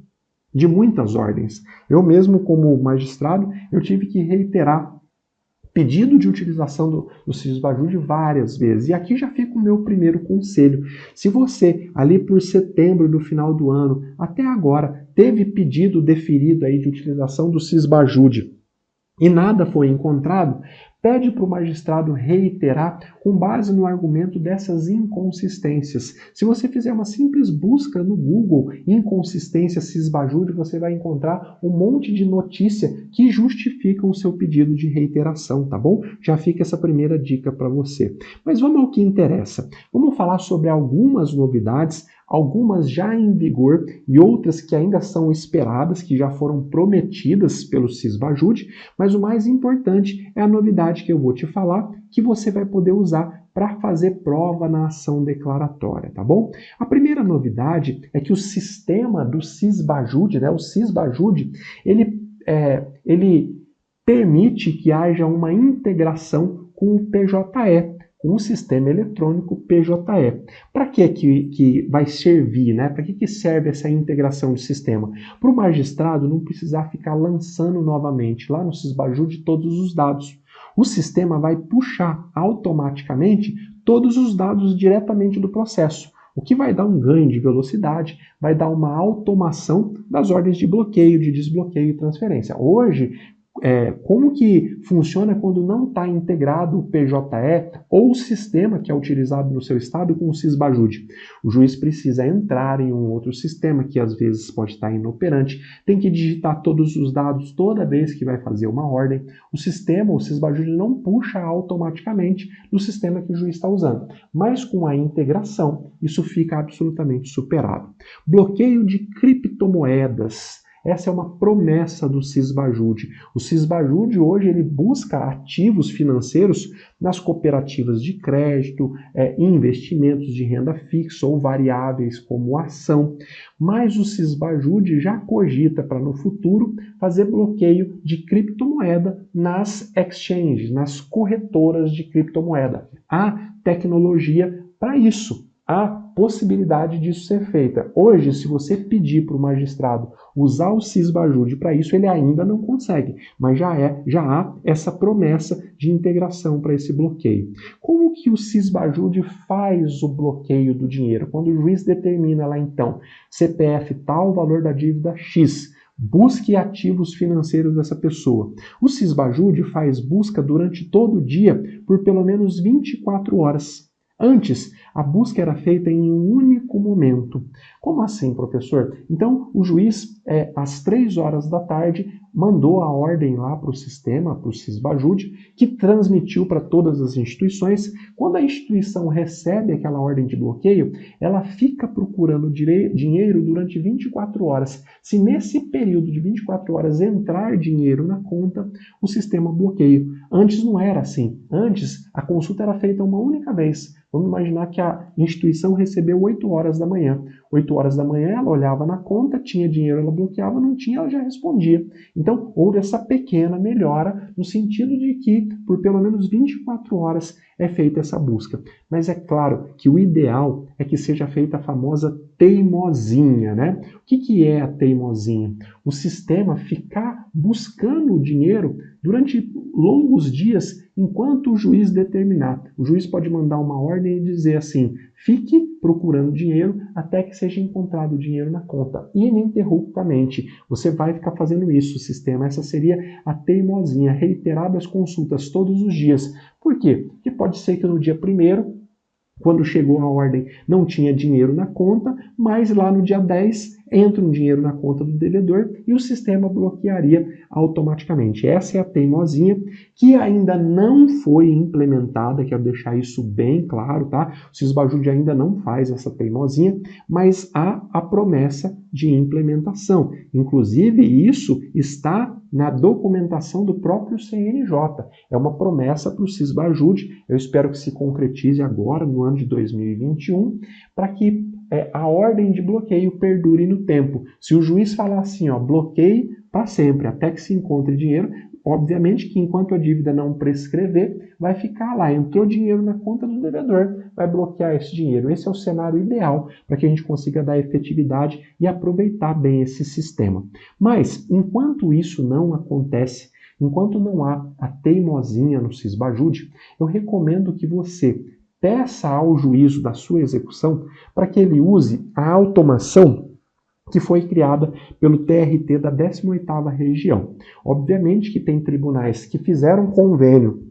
de muitas ordens. Eu mesmo, como magistrado, eu tive que reiterar pedido de utilização do Sisbajude várias vezes. E aqui já fica o meu primeiro conselho. Se você, ali por setembro do final do ano, até agora, teve pedido deferido aí de utilização do Sisbajude e nada foi encontrado, pede para o magistrado reiterar com base no argumento dessas inconsistências. Se você fizer uma simples busca no Google, inconsistência Sisbajude, você vai encontrar um monte de notícia que justificam o seu pedido de reiteração, tá bom? Já fica essa primeira dica para você. Mas vamos ao que interessa. Vamos falar sobre algumas novidades, algumas já em vigor e outras que ainda são esperadas, que já foram prometidas pelo Sisbajude, mas o mais importante é a novidade que eu vou te falar, que você vai poder usar para fazer prova na ação declaratória, tá bom? A primeira novidade é que o sistema do Sisbajude, o Sisbajude, ele permite que haja uma integração com o PJE, um sistema eletrônico PJE. Para que vai servir, né? Para que serve essa integração de sistema? Para o magistrado não precisar ficar lançando novamente lá no Sisbajude todos os dados. O sistema vai puxar automaticamente todos os dados diretamente do processo, o que vai dar um ganho de velocidade, vai dar uma automação das ordens de bloqueio, de desbloqueio e transferência. Hoje, como que funciona quando não está integrado o PJE ou o sistema que é utilizado no seu estado com o Sisbajude? O juiz precisa entrar em um outro sistema que às vezes pode estar inoperante, tem que digitar todos os dados toda vez que vai fazer uma ordem. O Sisbajude não puxa automaticamente do sistema que o juiz está usando, mas com a integração isso fica absolutamente superado. Bloqueio de criptomoedas. Essa é uma promessa do Sisbajude. O Sisbajude hoje ele busca ativos financeiros nas cooperativas de crédito, investimentos de renda fixa ou variáveis como ação. Mas o Sisbajude já cogita para no futuro fazer bloqueio de criptomoeda nas exchanges, nas corretoras de criptomoeda. Há tecnologia para isso. Há possibilidade disso ser feita. Hoje, se você pedir para o magistrado usar o Sisbajude para isso, ele ainda não consegue, mas já há essa promessa de integração para esse bloqueio. Como que o Sisbajude faz o bloqueio do dinheiro? Quando o juiz determina lá então, CPF tal, valor da dívida X, busque ativos financeiros dessa pessoa. O Sisbajude faz busca durante todo o dia por pelo menos 24 horas. Antes, a busca era feita em um único momento. Como assim, professor? Então, o juiz, às 3 horas da tarde, mandou a ordem lá para o sistema, para o Sisbajude, que transmitiu para todas as instituições. Quando a instituição recebe aquela ordem de bloqueio, ela fica procurando dinheiro durante 24 horas. Se nesse período de 24 horas entrar dinheiro na conta, o sistema bloqueia. Antes não era assim. Antes, a consulta era feita uma única vez. Vamos imaginar que a instituição recebeu 8 horas da manhã. 8 horas da manhã ela olhava na conta, tinha dinheiro, ela bloqueava, não tinha, ela já respondia. Então, houve essa pequena melhora no sentido de que, por pelo menos 24 horas, é feita essa busca. Mas é claro que o ideal é que seja feita a famosa teimosinha, né? O que é a teimosinha? O sistema ficar buscando o dinheiro durante longos dias enquanto o juiz determinar. O juiz pode mandar uma ordem e dizer assim, fique procurando dinheiro até que seja encontrado o dinheiro na conta, ininterruptamente. Você vai ficar fazendo isso, o sistema. Essa seria a teimosinha, reiteradas consultas todos os dias. Por quê? Porque pode ser que no dia 1º, quando chegou a ordem, não tinha dinheiro na conta, mas lá no dia 10 entra um dinheiro na conta do devedor e o sistema bloquearia automaticamente. Essa é a teimosinha que ainda não foi implementada, quero deixar isso bem claro, tá? O Sisbajude ainda não faz essa teimosinha, mas há a promessa de implementação. Inclusive, isso está na documentação do próprio CNJ. É uma promessa para o Sisbajude. Eu espero que se concretize agora, no ano de 2021, para que a ordem de bloqueio perdure no tempo. Se o juiz falar assim, bloqueie para sempre, até que se encontre dinheiro, obviamente que enquanto a dívida não prescrever, vai ficar lá. Entrou dinheiro na conta do devedor, vai bloquear esse dinheiro. Esse é o cenário ideal para que a gente consiga dar efetividade e aproveitar bem esse sistema. Mas, enquanto isso não acontece, enquanto não há a teimosinha no Sisbajude, eu recomendo que você peça ao juízo da sua execução para que ele use a automação que foi criada pelo TRT da 18ª Região. Obviamente que tem tribunais que fizeram convênio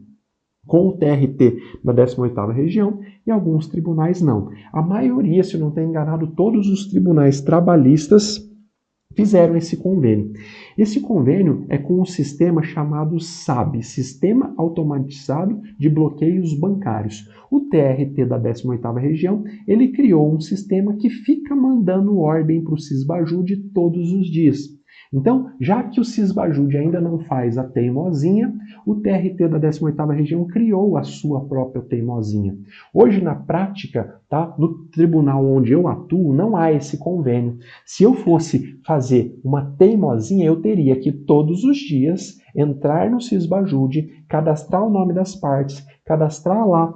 com o TRT da 18ª Região e alguns tribunais não. A maioria, se não estou enganado, todos os tribunais trabalhistas fizeram esse convênio. Esse convênio é com um sistema chamado SAB, Sistema Automatizado de Bloqueios Bancários. O TRT da 18ª Região, ele criou um sistema que fica mandando ordem para o Sisbajude todos os dias. Então, já que o Sisbajude ainda não faz a teimosinha, o TRT da 18ª Região criou a sua própria teimosinha. Hoje, na prática, tá, no tribunal onde eu atuo, não há esse convênio. Se eu fosse fazer uma teimosinha, eu teria que todos os dias entrar no Sisbajude, cadastrar o nome das partes, cadastrar lá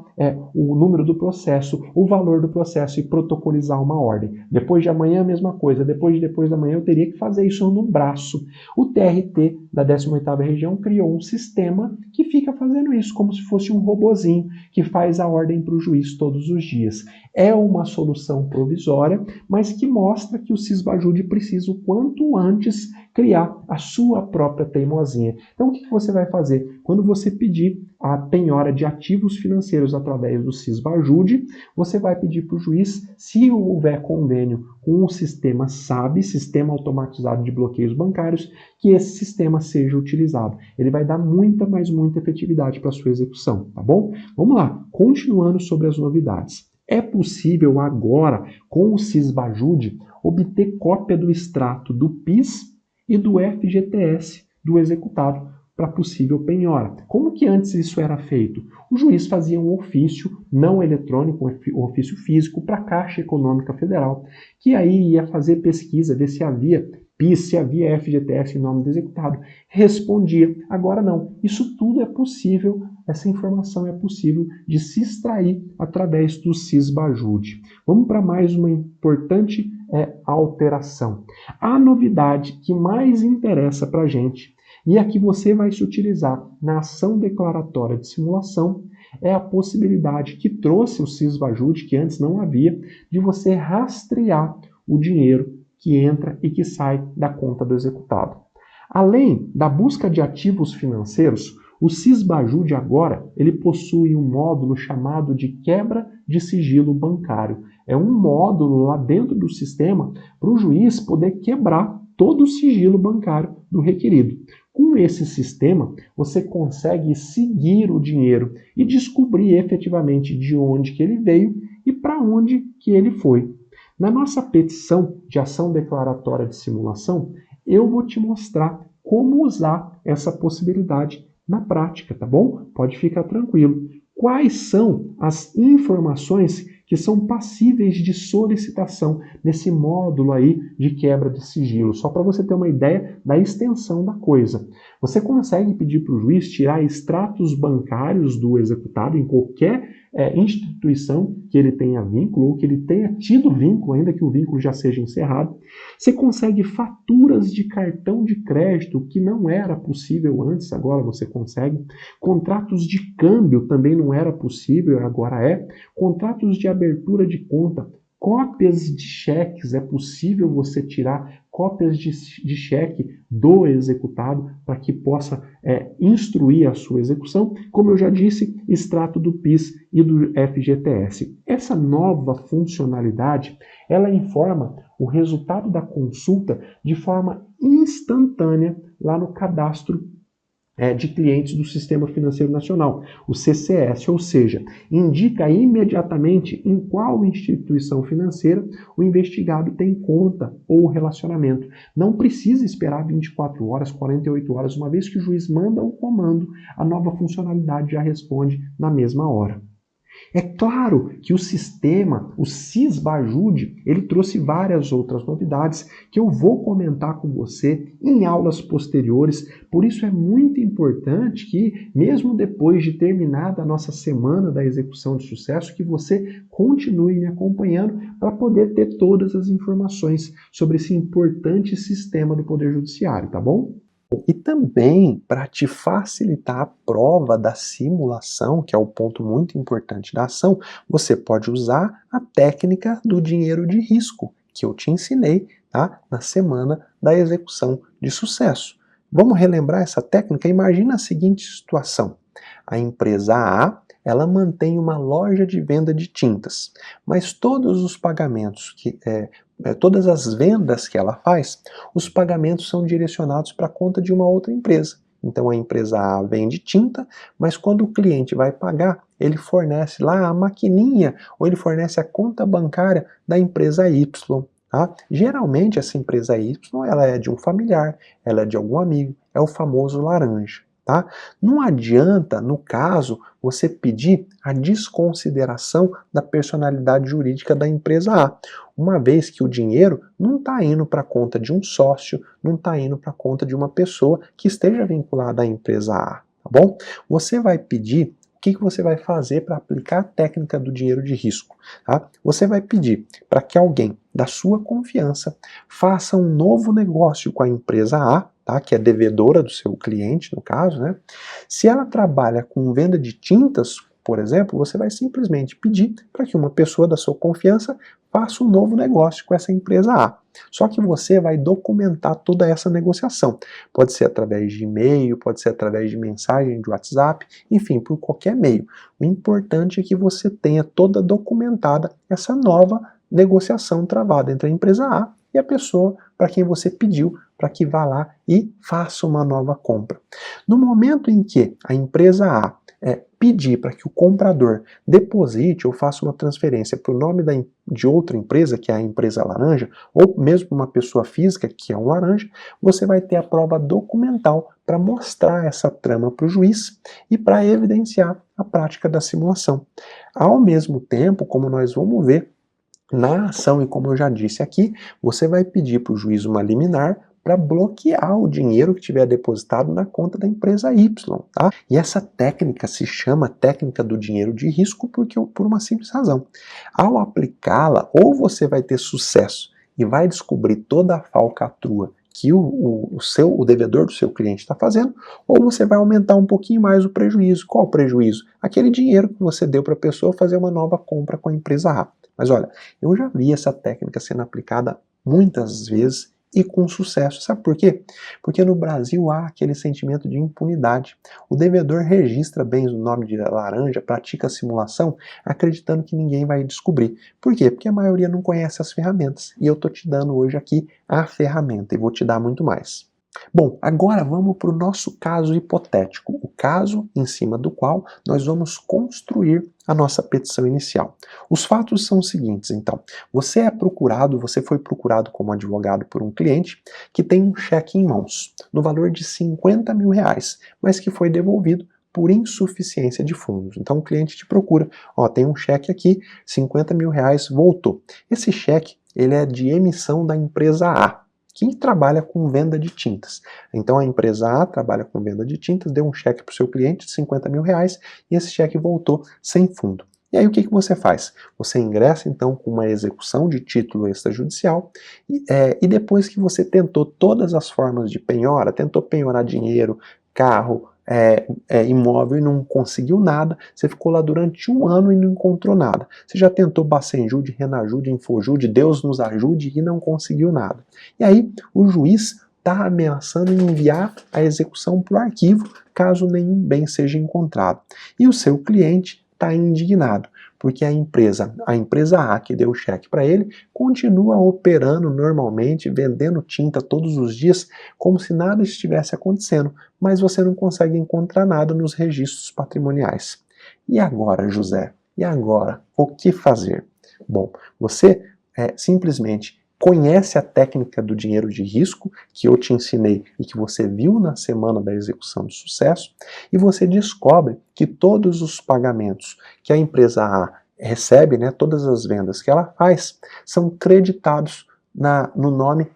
o número do processo, o valor do processo e protocolizar uma ordem. Depois de amanhã, a mesma coisa. Depois da manhã, eu teria que fazer isso no braço. O TRT da 18ª Região criou um sistema que fica fazendo isso, como se fosse um robozinho que faz a ordem para o juiz todos os dias. É uma solução provisória, mas que mostra que o Sisbajude precisa o quanto antes criar a sua própria teimosinha. Então, o que você vai fazer? Quando você pedir a penhora de ativos financeiros através do Sisbajude, você vai pedir para o juiz, se houver convênio com o sistema SAB, Sistema Automatizado de Bloqueios Bancários, que esse sistema seja utilizado. Ele vai dar muita, mas muita efetividade para a sua execução, tá bom? Vamos lá, continuando sobre as novidades. É possível agora, com o Sisbajude, obter cópia do extrato do PIS e do FGTS do executado para possível penhora. Como que antes isso era feito? O juiz fazia um ofício não eletrônico, um ofício físico para a Caixa Econômica Federal, que aí ia fazer pesquisa, ver se havia PIS, se havia FGTS em nome do executado. Respondia. Agora não. Isso tudo é possível, essa informação é possível de se extrair através do Sisbajude. Vamos para mais uma importante alteração. A novidade que mais interessa para a gente e a que você vai se utilizar na ação declaratória de simulação é a possibilidade que trouxe o Sisbajude, que antes não havia, de você rastrear o dinheiro que entra e que sai da conta do executado. Além da busca de ativos financeiros, o Sisbajude agora ele possui um módulo chamado de quebra de sigilo bancário. É um módulo lá dentro do sistema para o juiz poder quebrar todo o sigilo bancário do requerido. Com esse sistema, você consegue seguir o dinheiro e descobrir efetivamente de onde que ele veio e para onde que ele foi. Na nossa petição de ação declaratória de simulação, eu vou te mostrar como usar essa possibilidade na prática, tá bom? Pode ficar tranquilo. Quais são as informações que são passíveis de solicitação nesse módulo aí de quebra de sigilo? Só para você ter uma ideia da extensão da coisa. Você consegue pedir para o juiz tirar extratos bancários do executado em qualquer instituição que ele tenha vínculo ou que ele tenha tido vínculo, ainda que o vínculo já seja encerrado. Você consegue faturas de cartão de crédito, que não era possível antes, agora você consegue. Contratos de câmbio também não era possível, agora é. Contratos de abertura de conta. Cópias de cheques, é possível você tirar cópias de cheque do executado para que possa instruir a sua execução. Como eu já disse, extrato do PIS e do FGTS. Essa nova funcionalidade, ela informa o resultado da consulta de forma instantânea lá no cadastro de clientes do Sistema Financeiro Nacional, o CCS, ou seja, indica imediatamente em qual instituição financeira o investigado tem conta ou relacionamento. Não precisa esperar 24 horas, 48 horas, uma vez que o juiz manda o comando, a nova funcionalidade já responde na mesma hora. É claro que o sistema, o Sisbajude, ele trouxe várias outras novidades que eu vou comentar com você em aulas posteriores. Por isso é muito importante que, mesmo depois de terminada a nossa semana da execução de sucesso, que você continue me acompanhando para poder ter todas as informações sobre esse importante sistema do Poder Judiciário, tá bom? E também, para te facilitar a prova da simulação, que é o ponto muito importante da ação, você pode usar a técnica do dinheiro de risco, que eu te ensinei, tá, na semana da execução de sucesso. Vamos relembrar essa técnica? Imagina a seguinte situação. A empresa A, ela mantém uma loja de venda de tintas, mas todos os pagamentos todas as vendas que ela faz, os pagamentos são direcionados para a conta de uma outra empresa. Então a empresa A vende tinta, mas quando o cliente vai pagar, ele fornece lá a maquininha ou ele fornece a conta bancária da empresa Y. Tá? Geralmente essa empresa Y ela é de um familiar, ela é de algum amigo, é o famoso laranja. Tá? Não adianta, no caso, você pedir a desconsideração da personalidade jurídica da empresa A, uma vez que o dinheiro não está indo para a conta de um sócio, não está indo para a conta de uma pessoa que esteja vinculada à empresa A, tá bom? Você vai pedir, o que você vai fazer para aplicar a técnica do dinheiro de risco? Tá? Você vai pedir para que alguém da sua confiança faça um novo negócio com a empresa A, tá? Que é devedora do seu cliente, no caso, né? Se ela trabalha com venda de tintas, por exemplo, você vai simplesmente pedir para que uma pessoa da sua confiança faça um novo negócio com essa empresa A. Só que você vai documentar toda essa negociação. Pode ser através de e-mail, pode ser através de mensagem de WhatsApp, enfim, por qualquer meio. O importante é que você tenha toda documentada essa nova negociação travada entre a empresa A e a pessoa para quem você pediu para que vá lá e faça uma nova compra. No momento em que a empresa A pedir para que o comprador deposite ou faça uma transferência para o nome de outra empresa, que é a empresa laranja, ou mesmo uma pessoa física, que é um laranja, você vai ter a prova documental para mostrar essa trama para o juiz e para evidenciar a prática da simulação. Ao mesmo tempo, como nós vamos ver na ação, e como eu já disse aqui, você vai pedir para o juiz uma liminar para bloquear o dinheiro que tiver depositado na conta da empresa Y, tá? E essa técnica se chama técnica do dinheiro de risco por uma simples razão. Ao aplicá-la, ou você vai ter sucesso e vai descobrir toda a falcatrua que o devedor do seu cliente está fazendo, ou você vai aumentar um pouquinho mais o prejuízo. Qual o prejuízo? Aquele dinheiro que você deu para a pessoa fazer uma nova compra com a empresa A. Mas olha, eu já vi essa técnica sendo aplicada muitas vezes e com sucesso. Sabe por quê? Porque no Brasil há aquele sentimento de impunidade. O devedor registra bens no nome de laranja, pratica a simulação, acreditando que ninguém vai descobrir. Por quê? Porque a maioria não conhece as ferramentas. E eu estou te dando hoje aqui a ferramenta e vou te dar muito mais. Bom, agora vamos para o nosso caso hipotético, o caso em cima do qual nós vamos construir a nossa petição inicial. Os fatos são os seguintes, então. Você foi procurado como advogado por um cliente que tem um cheque em mãos, no valor de R$50 mil, mas que foi devolvido por insuficiência de fundos. Então o cliente te procura, tem um cheque aqui, R$50 mil voltou. Esse cheque, ele é de emissão da empresa A, que trabalha com venda de tintas. Então a empresa A trabalha com venda de tintas, deu um cheque para o seu cliente de R$50 mil e esse cheque voltou sem fundo. E aí o que você faz? Você ingressa então com uma execução de título extrajudicial e depois que você tentou todas as formas de penhora, tentou penhorar dinheiro, carro, imóvel e não conseguiu nada, você ficou lá durante um ano e não encontrou nada. Você já tentou Bacenjude, Renajude, Infojude, Deus nos ajude e não conseguiu nada. E aí o juiz está ameaçando enviar a execução para o arquivo caso nenhum bem seja encontrado. E o seu cliente está indignado, porque a empresa A que deu o cheque para ele continua operando normalmente, vendendo tinta todos os dias, como se nada estivesse acontecendo, mas você não consegue encontrar nada nos registros patrimoniais. E agora, José? E agora? O que fazer? Bom, você simplesmente conhece a técnica do dinheiro de risco, que eu te ensinei e que você viu na semana da execução de sucesso, e você descobre que todos os pagamentos que a empresa A recebe, todas as vendas que ela faz, são creditados no nome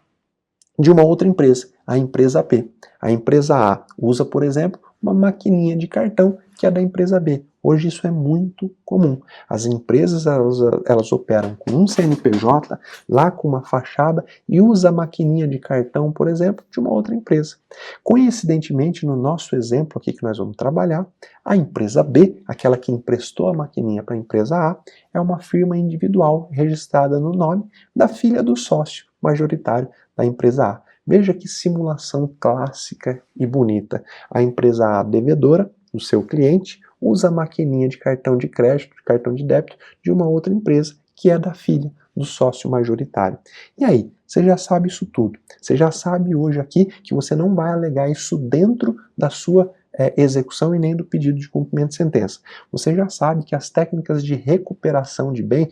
de uma outra empresa, a empresa B. A empresa A usa, por exemplo, uma maquininha de cartão que é da empresa B. Hoje isso é muito comum. As empresas elas operam com um CNPJ, lá com uma fachada, e usa a maquininha de cartão, por exemplo, de uma outra empresa. Coincidentemente, no nosso exemplo aqui que nós vamos trabalhar, a empresa B, aquela que emprestou a maquininha para a empresa A, é uma firma individual registrada no nome da filha do sócio majoritário da empresa A. Veja que simulação clássica e bonita. A empresa A devedora, o seu cliente, usa a maquininha de cartão de crédito, de cartão de débito de uma outra empresa que é da filha do sócio majoritário. E aí, você já sabe isso tudo. Você já sabe hoje aqui que você não vai alegar isso dentro da sua execução e nem do pedido de cumprimento de sentença. Você já sabe que as técnicas de recuperação de bem,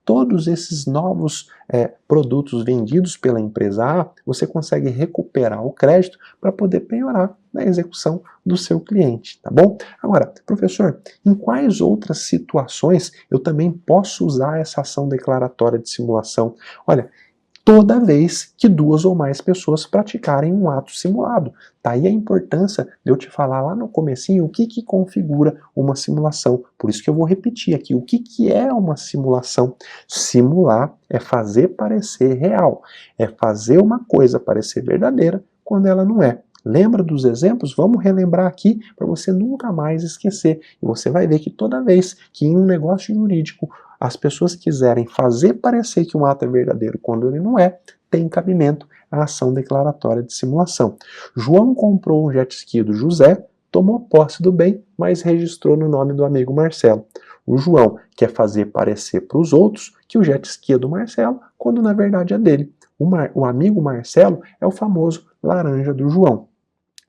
todos esses novos produtos vendidos pela empresa A, você consegue recuperar o crédito para poder penhorar na execução do seu cliente, tá bom? Agora, professor, em quais outras situações eu também posso usar essa ação declaratória de simulação? Olha, toda vez que duas ou mais pessoas praticarem um ato simulado. Daí a importância de eu te falar lá no comecinho o que configura uma simulação. Por isso que eu vou repetir aqui, o que é uma simulação? Simular é fazer parecer real, é fazer uma coisa parecer verdadeira quando ela não é. Lembra dos exemplos? Vamos relembrar aqui para você nunca mais esquecer. E você vai ver que toda vez que em um negócio jurídico as pessoas quiserem fazer parecer que um ato é verdadeiro quando ele não é, tem cabimento a ação declaratória de simulação. João comprou um jet ski do José, tomou posse do bem, mas registrou no nome do amigo Marcelo. O João quer fazer parecer para os outros que o jet ski é do Marcelo, quando na verdade é dele. O amigo Marcelo é o famoso laranja do João.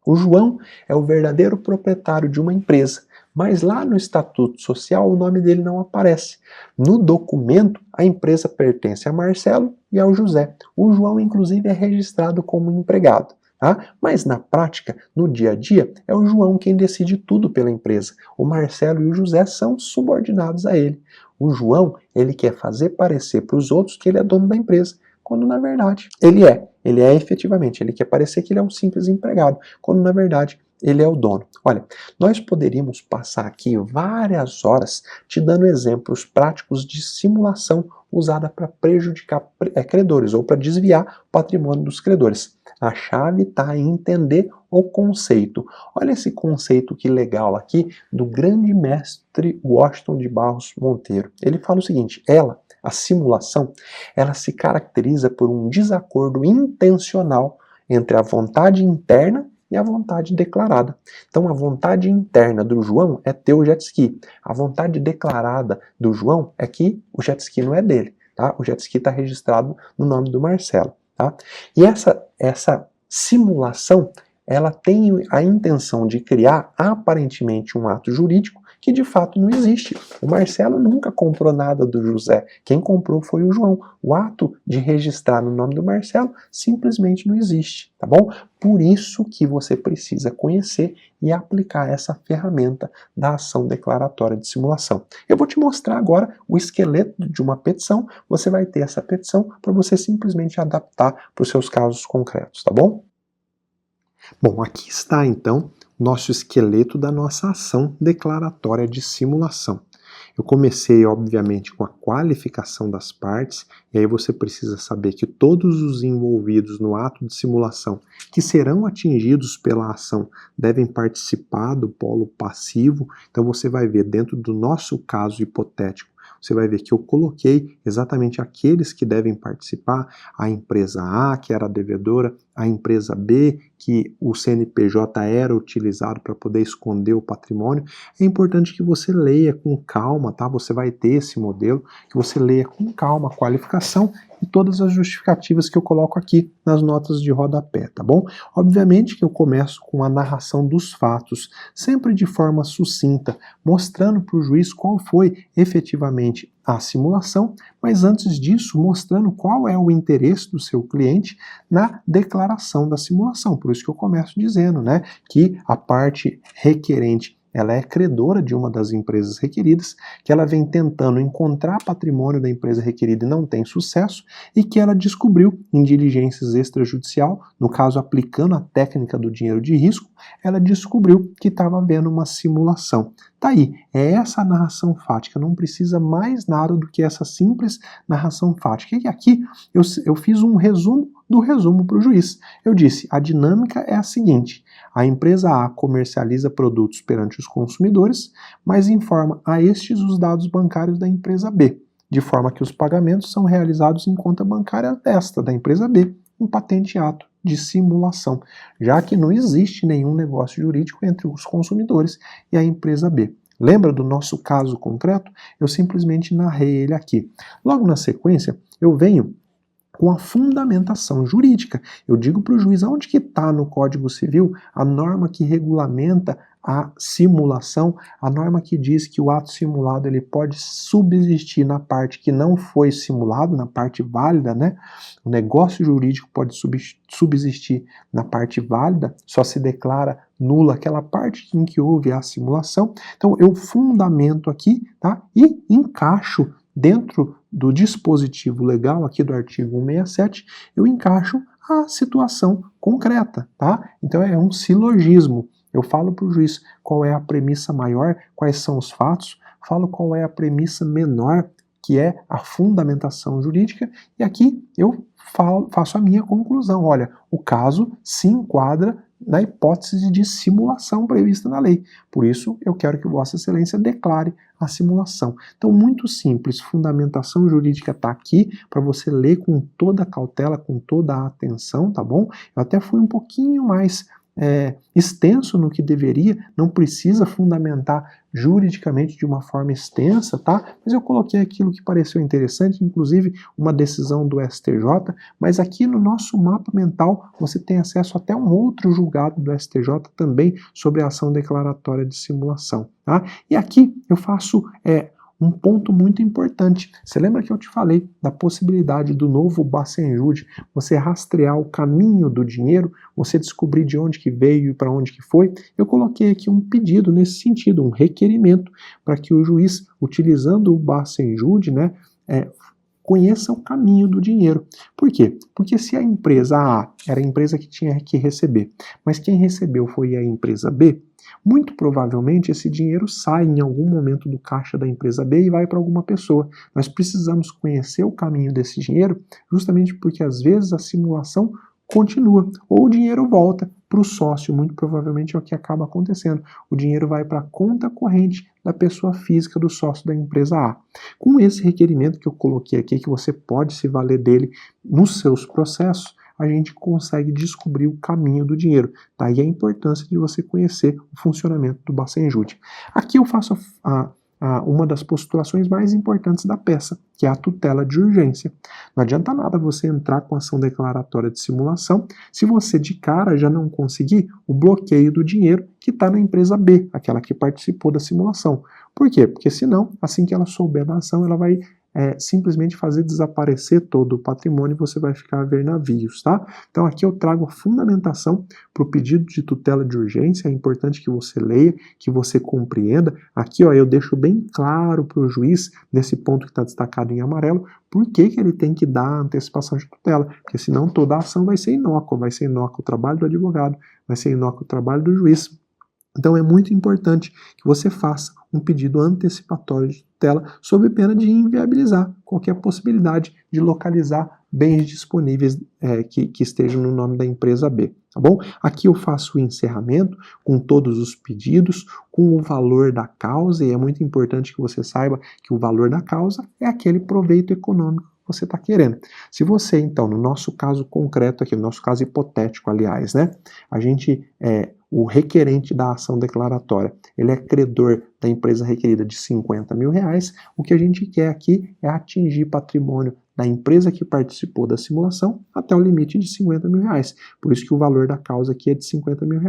O João é o verdadeiro proprietário de uma empresa, mas lá no Estatuto Social o nome dele não aparece. No documento, a empresa pertence a Marcelo e ao José. O João, inclusive, é registrado como empregado. Tá? Mas na prática, no dia a dia, é o João quem decide tudo pela empresa. O Marcelo e o José são subordinados a ele. O João, ele quer fazer parecer para os outros que ele é dono da empresa, quando na verdade ele é efetivamente, ele quer parecer que ele é um simples empregado, quando na verdade ele é o dono. Olha, nós poderíamos passar aqui várias horas te dando exemplos práticos de simulação usada para prejudicar credores ou para desviar o patrimônio dos credores. A chave está em entender o conceito. Olha esse conceito que legal aqui do grande mestre Washington de Barros Monteiro. Ele fala o seguinte: a simulação, ela se caracteriza por um desacordo intencional entre a vontade interna e a vontade declarada. Então a vontade interna do João é ter o jet ski. A vontade declarada do João é que o jet ski não é dele. Tá? O jet ski está registrado no nome do Marcelo. Tá? E essa simulação, ela tem a intenção de criar aparentemente um ato jurídico que de fato não existe. O Marcelo nunca comprou nada do José. Quem comprou foi o João. O ato de registrar no nome do Marcelo simplesmente não existe, tá bom? Por isso que você precisa conhecer e aplicar essa ferramenta da ação declaratória de simulação. Eu vou te mostrar agora o esqueleto de uma petição. Você vai ter essa petição para você simplesmente adaptar para os seus casos concretos, tá bom? Bom, aqui está então nosso esqueleto da nossa ação declaratória de simulação. Eu comecei, obviamente, com a qualificação das partes, e aí você precisa saber que todos os envolvidos no ato de simulação que serão atingidos pela ação devem participar do polo passivo. Então você vai ver, dentro do nosso caso hipotético, você vai ver que eu coloquei exatamente aqueles que devem participar: a empresa A, que era a devedora, a empresa B, que o CNPJ era utilizado para poder esconder o patrimônio. É importante que você leia com calma, tá? Você vai ter esse modelo, que você leia com calma a qualificação e todas as justificativas que eu coloco aqui nas notas de rodapé, tá bom? Obviamente que eu começo com a narração dos fatos, sempre de forma sucinta, mostrando para o juiz qual foi efetivamente a simulação, mas antes disso mostrando qual é o interesse do seu cliente na declaração da simulação. Por isso que eu começo dizendo, né, que a parte requerente, ela é credora de uma das empresas requeridas, que ela vem tentando encontrar patrimônio da empresa requerida e não tem sucesso, e que ela descobriu em diligências extrajudicial, no caso aplicando a técnica do dinheiro de risco, ela descobriu que estava havendo uma simulação. Tá aí, é essa a narração fática, não precisa mais nada do que essa simples narração fática. E aqui eu fiz um resumo do resumo para o juiz. Eu disse, a dinâmica é a seguinte, a empresa A comercializa produtos perante os consumidores, mas informa a estes os dados bancários da empresa B, de forma que os pagamentos são realizados em conta bancária desta, da empresa B, em patente ato de simulação, já que não existe nenhum negócio jurídico entre os consumidores e a empresa B. Lembra do nosso caso concreto? Eu simplesmente narrei ele aqui. Logo na sequência, eu venho com a fundamentação jurídica. Eu digo para o juiz onde que está no Código Civil a norma que regulamenta a simulação, a norma que diz que o ato simulado ele pode subsistir na parte que não foi simulado, na parte válida, né? O negócio jurídico pode subsistir na parte válida, só se declara nula aquela parte em que houve a simulação. Então eu fundamento aqui, tá? E encaixo dentro do dispositivo legal aqui do artigo 167, eu encaixo a situação concreta, tá? Então é um silogismo. Eu falo para o juiz qual é a premissa maior, quais são os fatos, falo qual é a premissa menor, que é a fundamentação jurídica, e aqui eu faço a minha conclusão. Olha, o caso se enquadra na hipótese de simulação prevista na lei. Por isso, eu quero que Vossa Excelência declare a simulação. Então, muito simples, fundamentação jurídica está aqui para você ler com toda a cautela, com toda a atenção, tá bom? Eu até fui um pouquinho mais extenso no que deveria, não precisa fundamentar juridicamente de uma forma extensa, tá? Mas eu coloquei aquilo que pareceu interessante, inclusive uma decisão do STJ, mas aqui no nosso mapa mental você tem acesso até a um outro julgado do STJ também sobre a ação declaratória de simulação, tá? E aqui eu faço um ponto muito importante. Você lembra que eu te falei da possibilidade do novo Bacenjude, você rastrear o caminho do dinheiro, você descobrir de onde que veio e para onde que foi? Eu coloquei aqui um pedido nesse sentido, um requerimento, para que o juiz, utilizando o Bacenjude, né, conheça o caminho do dinheiro. Por quê? Porque se a empresa A era a empresa que tinha que receber, mas quem recebeu foi a empresa B, muito provavelmente esse dinheiro sai em algum momento do caixa da empresa B e vai para alguma pessoa. Nós precisamos conhecer o caminho desse dinheiro, justamente porque às vezes a simulação continua, ou o dinheiro volta para o sócio, muito provavelmente é o que acaba acontecendo. O dinheiro vai para a conta corrente da pessoa física do sócio da empresa A. Com esse requerimento que eu coloquei aqui, que você pode se valer dele nos seus processos, a gente consegue descobrir o caminho do dinheiro. Daí a importância de você conhecer o funcionamento do Bacenjude. Aqui eu faço uma das postulações mais importantes da peça, que é a tutela de urgência. Não adianta nada você entrar com ação declaratória de simulação se você de cara já não conseguir o bloqueio do dinheiro que está na empresa B, aquela que participou da simulação. Por quê? Porque senão, assim que ela souber da ação, ela vai simplesmente fazer desaparecer todo o patrimônio e você vai ficar a ver navios, tá? Então aqui eu trago a fundamentação para o pedido de tutela de urgência, é importante que você leia, que você compreenda. Aqui ó, eu deixo bem claro para o juiz, nesse ponto que está destacado em amarelo, por que ele tem que dar a antecipação de tutela, porque senão toda a ação vai ser inócua o trabalho do advogado, vai ser inócuo o trabalho do juiz. Então é muito importante que você faça um pedido antecipatório de tutela sob pena de inviabilizar qualquer possibilidade de localizar bens disponíveis que estejam no nome da empresa B, tá bom? Aqui eu faço o encerramento com todos os pedidos, com o valor da causa, e é muito importante que você saiba que o valor da causa é aquele proveito econômico que você está querendo. Se você, então, no nosso caso concreto aqui, no nosso caso hipotético, aliás, né, a gente o requerente da ação declaratória, ele é credor da empresa requerida de R$50 mil, o que a gente quer aqui é atingir patrimônio da empresa que participou da simulação até o limite de R$50 mil. Por isso que o valor da causa aqui é de R$50 mil,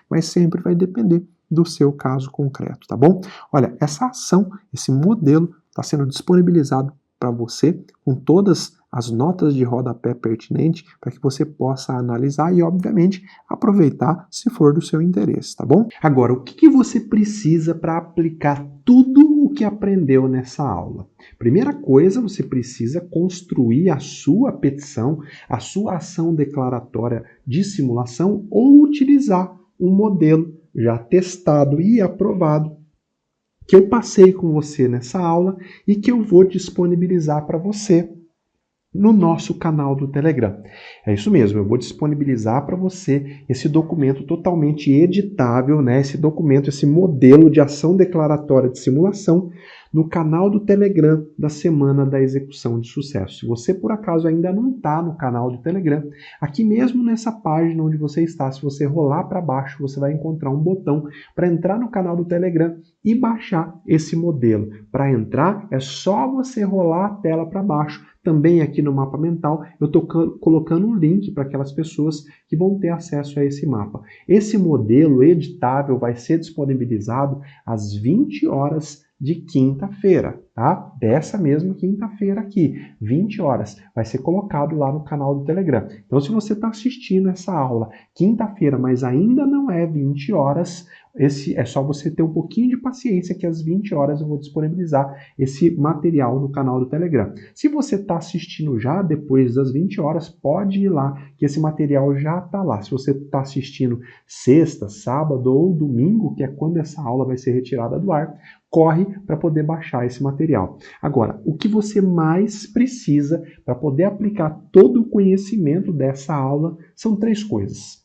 mas sempre vai depender do seu caso concreto, tá bom? Olha, essa ação, esse modelo está sendo disponibilizado para você com todas as notas de rodapé pertinentes para que você possa analisar e, obviamente, aproveitar se for do seu interesse, tá bom? Agora, o que você precisa para aplicar tudo o que aprendeu nessa aula? Primeira coisa, você precisa construir a sua petição, a sua ação declaratória de simulação ou utilizar um modelo já testado e aprovado que eu passei com você nessa aula e que eu vou disponibilizar para você no nosso canal do Telegram. É isso mesmo, eu vou disponibilizar para você esse documento totalmente editável, né? Esse documento, esse modelo de ação declaratória de simulação no canal do Telegram da Semana da Execução de Sucesso. Se você, por acaso, ainda não está no canal do Telegram, aqui mesmo nessa página onde você está, se você rolar para baixo, você vai encontrar um botão para entrar no canal do Telegram e baixar esse modelo. Para entrar, é só você rolar a tela para baixo. Também aqui no mapa mental, eu estou colocando um link para aquelas pessoas que vão ter acesso a esse mapa. Esse modelo editável vai ser disponibilizado às 20 horas de quinta-feira, tá? Dessa mesma quinta-feira aqui, 20 horas, vai ser colocado lá no canal do Telegram. Então, se você está assistindo essa aula quinta-feira, mas ainda não é 20 horas, é só você ter um pouquinho de paciência que às 20 horas eu vou disponibilizar esse material no canal do Telegram. Se você está assistindo já depois das 20 horas, pode ir lá, que esse material já está lá. Se você está assistindo sexta, sábado ou domingo, que é quando essa aula vai ser retirada do ar, corre para poder baixar esse material. Agora, o que você mais precisa para poder aplicar todo o conhecimento dessa aula são 3 coisas: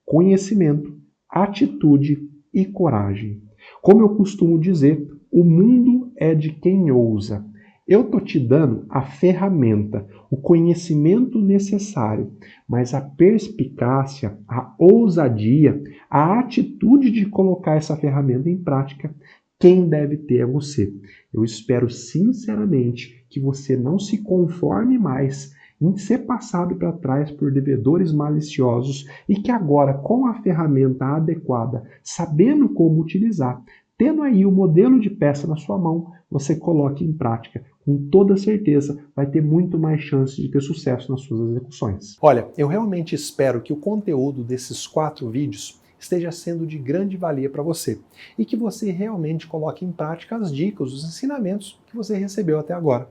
conhecimento, atitude e coragem. Como eu costumo dizer, o mundo é de quem ousa. Eu estou te dando a ferramenta, o conhecimento necessário, mas a perspicácia, a ousadia, a atitude de colocar essa ferramenta em prática, quem deve ter é você. Eu espero sinceramente que você não se conforme mais em ser passado para trás por devedores maliciosos e que agora, com a ferramenta adequada, sabendo como utilizar, tendo aí o modelo de peça na sua mão, você coloque em prática. Com toda certeza, vai ter muito mais chance de ter sucesso nas suas execuções. Olha, eu realmente espero que o conteúdo desses 4 vídeos esteja sendo de grande valia para você e que você realmente coloque em prática as dicas, os ensinamentos que você recebeu até agora.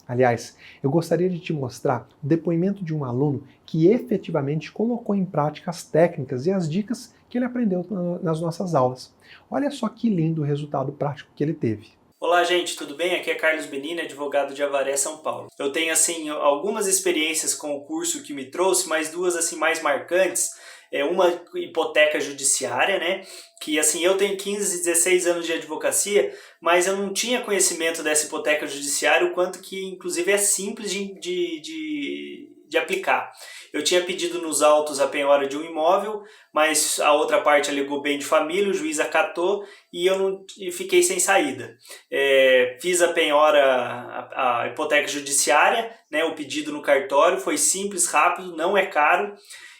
Aliás, eu gostaria de te mostrar o depoimento de um aluno que efetivamente colocou em prática as técnicas e as dicas que ele aprendeu nas nossas aulas. Olha só que lindo o resultado prático que ele teve. Olá, gente, tudo bem? Aqui é Carlos Benini, advogado de Avaré, São Paulo. Eu tenho, assim, algumas experiências com o curso que me trouxe, mas 2, assim, mais marcantes. Uma hipoteca judiciária, né? Que, assim, eu tenho 15, 16 anos de advocacia, mas eu não tinha conhecimento dessa hipoteca judiciária, o quanto que, inclusive, é simples de aplicar. Eu tinha pedido nos autos a penhora de um imóvel, mas a outra parte alegou bem de família, o juiz acatou e eu fiquei sem saída. Fiz a penhora, a hipoteca judiciária, né, o pedido no cartório, foi simples, rápido, não é caro.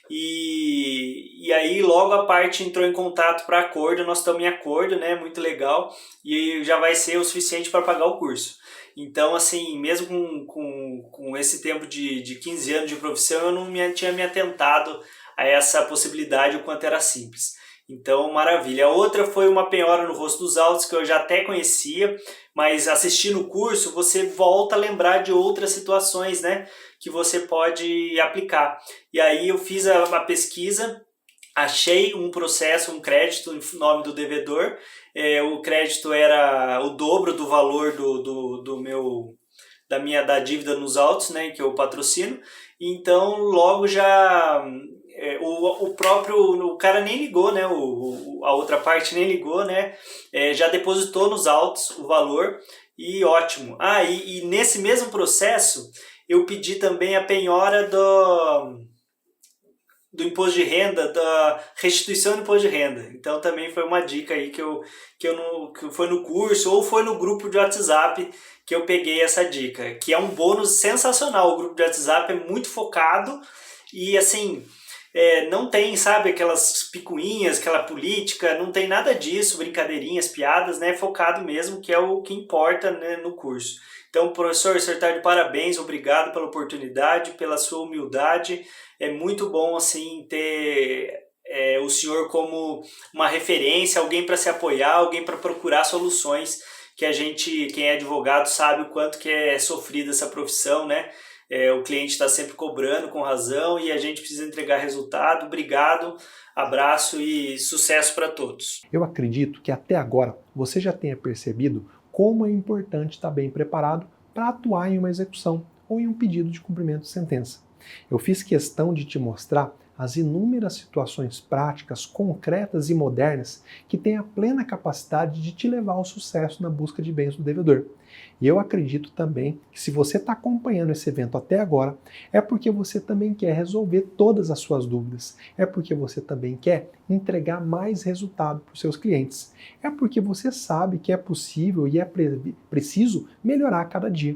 E aí logo a parte entrou em contato para acordo, nós estamos em acordo, né, muito legal, e já vai ser o suficiente para pagar o curso. Então, assim, mesmo com esse tempo de 15 anos de profissão, eu não tinha me atentado a essa possibilidade, o quanto era simples. Então, maravilha. A outra foi uma penhora no rosto dos autos, que eu já até conhecia, mas assistindo o curso, você volta a lembrar de outras situações, né, que você pode aplicar. E aí eu fiz a pesquisa, achei um processo, um crédito em nome do devedor. O crédito era o dobro do valor da dívida nos autos, né, que eu patrocino. Então logo já o cara nem ligou, né, a outra parte nem ligou, né, já depositou nos autos o valor e ótimo. E nesse mesmo processo eu pedi também a penhora do imposto de renda, da restituição do imposto de renda. Então também foi uma dica aí que foi no curso ou foi no grupo de WhatsApp que eu peguei essa dica, que é um bônus sensacional. O grupo de WhatsApp é muito focado e assim, não tem, sabe, aquelas picuinhas, aquela política, não tem nada disso, brincadeirinhas, piadas, né? Focado mesmo, que é o que importa, né, no curso. Então, professor, o senhor está de parabéns, obrigado pela oportunidade, pela sua humildade. É muito bom, assim, ter o senhor como uma referência, alguém para se apoiar, alguém para procurar soluções, que a gente, quem é advogado, sabe o quanto que é sofrida essa profissão, né? o cliente está sempre cobrando com razão e a gente precisa entregar resultado. Obrigado, abraço e sucesso para todos. Eu acredito que até agora você já tenha percebido como é importante estar bem preparado para atuar em uma execução ou em um pedido de cumprimento de sentença. Eu fiz questão de te mostrar as inúmeras situações práticas, concretas e modernas que têm a plena capacidade de te levar ao sucesso na busca de bens do devedor. E eu acredito também que se você está acompanhando esse evento até agora, é porque você também quer resolver todas as suas dúvidas, é porque você também quer entregar mais resultado para os seus clientes, é porque você sabe que é possível e é preciso melhorar a cada dia.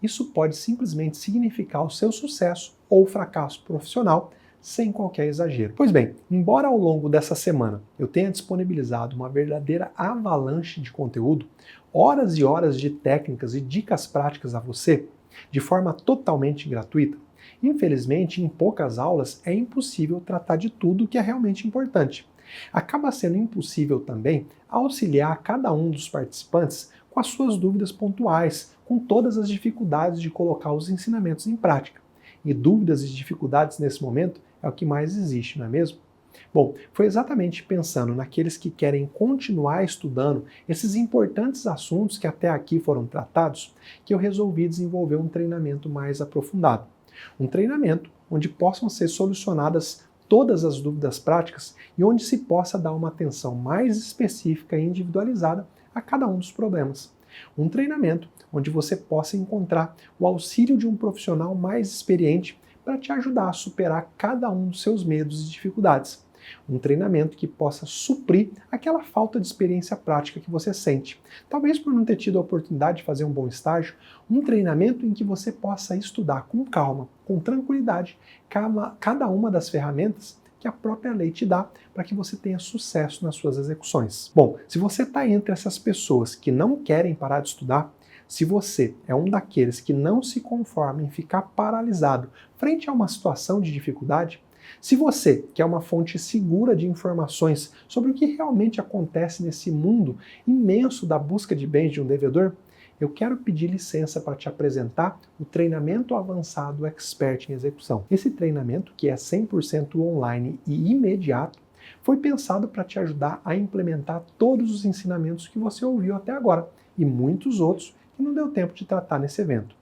Isso pode simplesmente significar o seu sucesso ou fracasso profissional, sem qualquer exagero. Pois bem, embora ao longo dessa semana eu tenha disponibilizado uma verdadeira avalanche de conteúdo, horas e horas de técnicas e dicas práticas a você, de forma totalmente gratuita, infelizmente em poucas aulas é impossível tratar de tudo que é realmente importante. Acaba sendo impossível também auxiliar cada um dos participantes com as suas dúvidas pontuais, com todas as dificuldades de colocar os ensinamentos em prática. E dúvidas e dificuldades nesse momento é o que mais existe, não é mesmo? Bom, foi exatamente pensando naqueles que querem continuar estudando esses importantes assuntos que até aqui foram tratados que eu resolvi desenvolver um treinamento mais aprofundado. Um treinamento onde possam ser solucionadas todas as dúvidas práticas e onde se possa dar uma atenção mais específica e individualizada a cada um dos problemas. Um treinamento onde você possa encontrar o auxílio de um profissional mais experiente para te ajudar a superar cada um dos seus medos e dificuldades. Um treinamento que possa suprir aquela falta de experiência prática que você sente. Talvez por não ter tido a oportunidade de fazer um bom estágio, um treinamento em que você possa estudar com calma, com tranquilidade, cada uma das ferramentas que a própria lei te dá para que você tenha sucesso nas suas execuções. Bom, se você está entre essas pessoas que não querem parar de estudar, se você é um daqueles que não se conforma em ficar paralisado frente a uma situação de dificuldade, se você quer uma fonte segura de informações sobre o que realmente acontece nesse mundo imenso da busca de bens de um devedor, eu quero pedir licença para te apresentar o treinamento avançado Expert em Execução. Esse treinamento, que é 100% online e imediato, foi pensado para te ajudar a implementar todos os ensinamentos que você ouviu até agora e muitos outros que não deu tempo de tratar nesse evento.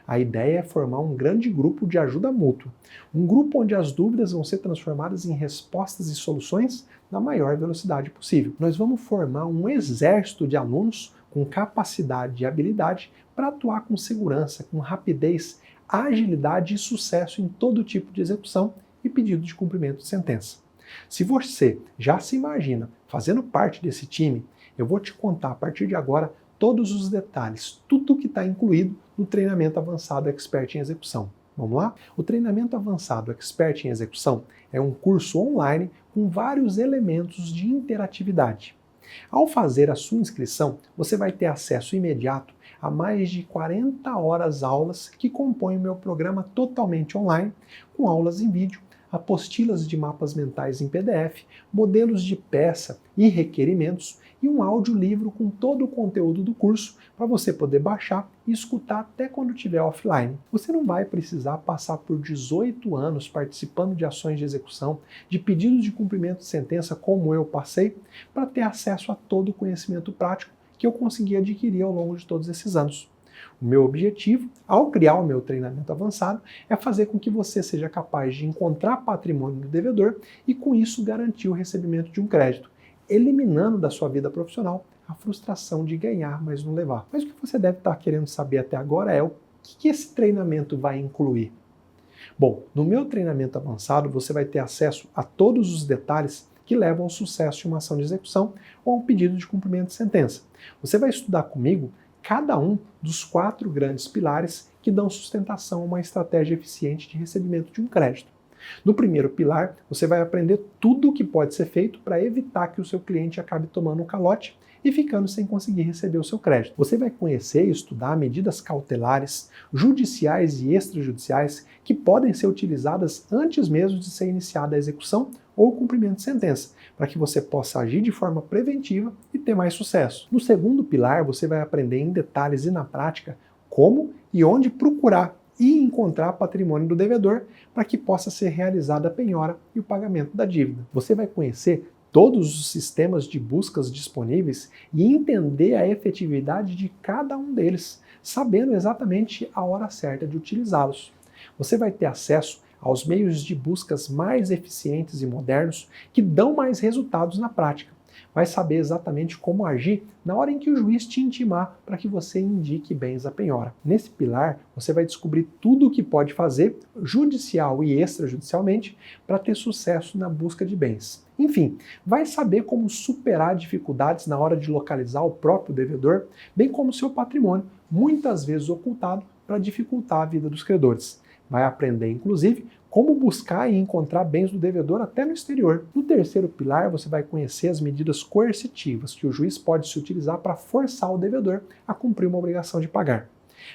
A ideia é formar um grande grupo de ajuda mútua, um grupo onde as dúvidas vão ser transformadas em respostas e soluções na maior velocidade possível. Nós vamos formar um exército de alunos com capacidade e habilidade para atuar com segurança, com rapidez, agilidade e sucesso em todo tipo de execução e pedido de cumprimento de sentença. Se você já se imagina fazendo parte desse time, eu vou te contar a partir de agora todos os detalhes, tudo que está incluído no treinamento avançado Expert em Execução. Vamos lá? O treinamento avançado Expert em Execução é um curso online com vários elementos de interatividade. Ao fazer a sua inscrição, você vai ter acesso imediato a mais de 40 horas aulas que compõem o meu programa totalmente online, com aulas em vídeo, apostilas de mapas mentais em PDF, modelos de peça e requerimentos e um audiolivro com todo o conteúdo do curso para você poder baixar e escutar até quando estiver offline. Você não vai precisar passar por 18 anos participando de ações de execução, de pedidos de cumprimento de sentença como eu passei, para ter acesso a todo o conhecimento prático que eu consegui adquirir ao longo de todos esses anos. O meu objetivo, ao criar o meu treinamento avançado, é fazer com que você seja capaz de encontrar patrimônio do devedor e, com isso, garantir o recebimento de um crédito, eliminando da sua vida profissional a frustração de ganhar, mas não levar. Mas o que você deve estar querendo saber até agora é o que esse treinamento vai incluir. Bom, no meu treinamento avançado, você vai ter acesso a todos os detalhes que levam ao sucesso de uma ação de execução ou a um pedido de cumprimento de sentença. Você vai estudar comigo cada um dos 4 grandes pilares que dão sustentação a uma estratégia eficiente de recebimento de um crédito. No primeiro pilar, você vai aprender tudo o que pode ser feito para evitar que o seu cliente acabe tomando um calote e ficando sem conseguir receber o seu crédito. Você vai conhecer e estudar medidas cautelares, judiciais e extrajudiciais que podem ser utilizadas antes mesmo de ser iniciada a execução ou o cumprimento de sentença, para que você possa agir de forma preventiva e ter mais sucesso. No segundo pilar, você vai aprender em detalhes e na prática como e onde procurar e encontrar patrimônio do devedor para que possa ser realizada a penhora e o pagamento da dívida. Você vai conhecer todos os sistemas de buscas disponíveis e entender a efetividade de cada um deles, sabendo exatamente a hora certa de utilizá-los. Você vai ter acesso aos meios de buscas mais eficientes e modernos que dão mais resultados na prática. Vai saber exatamente como agir na hora em que o juiz te intimar para que você indique bens à penhora. Nesse pilar, você vai descobrir tudo o que pode fazer, judicial e extrajudicialmente, para ter sucesso na busca de bens. Enfim, vai saber como superar dificuldades na hora de localizar o próprio devedor, bem como seu patrimônio, muitas vezes ocultado, para dificultar a vida dos credores. Vai aprender, inclusive, como buscar e encontrar bens do devedor até no exterior. No terceiro pilar, você vai conhecer as medidas coercitivas que o juiz pode se utilizar para forçar o devedor a cumprir uma obrigação de pagar.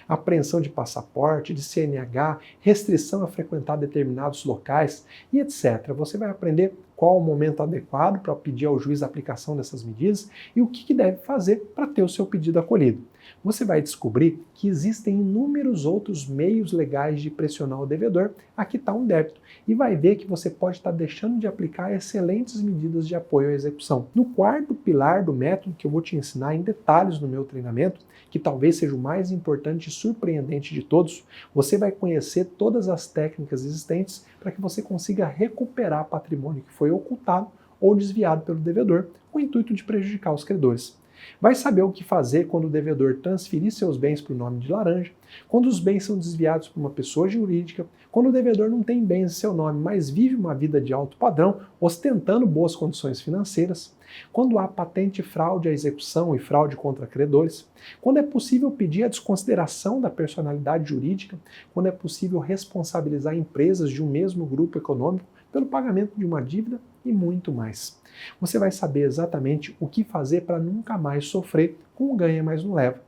Apreensão de passaporte, de CNH, restrição a frequentar determinados locais e etc. Você vai aprender qual o momento adequado para pedir ao juiz a aplicação dessas medidas e o que deve fazer para ter o seu pedido acolhido. Você vai descobrir que existem inúmeros outros meios legais de pressionar o devedor a quitar um débito e vai ver que você pode estar deixando de aplicar excelentes medidas de apoio à execução. No quarto pilar do método, que eu vou te ensinar em detalhes no meu treinamento, que talvez seja o mais importante e surpreendente de todos, você vai conhecer todas as técnicas existentes para que você consiga recuperar patrimônio que foi ocultado ou desviado pelo devedor, com o intuito de prejudicar os credores. Vai saber o que fazer quando o devedor transferir seus bens para o nome de laranja, quando os bens são desviados por uma pessoa jurídica, quando o devedor não tem bens em seu nome, mas vive uma vida de alto padrão, ostentando boas condições financeiras, quando há patente fraude à execução e fraude contra credores, quando é possível pedir a desconsideração da personalidade jurídica, quando é possível responsabilizar empresas de um mesmo grupo econômico pelo pagamento de uma dívida e muito mais. Você vai saber exatamente o que fazer para nunca mais sofrer com o ganha mais não leva.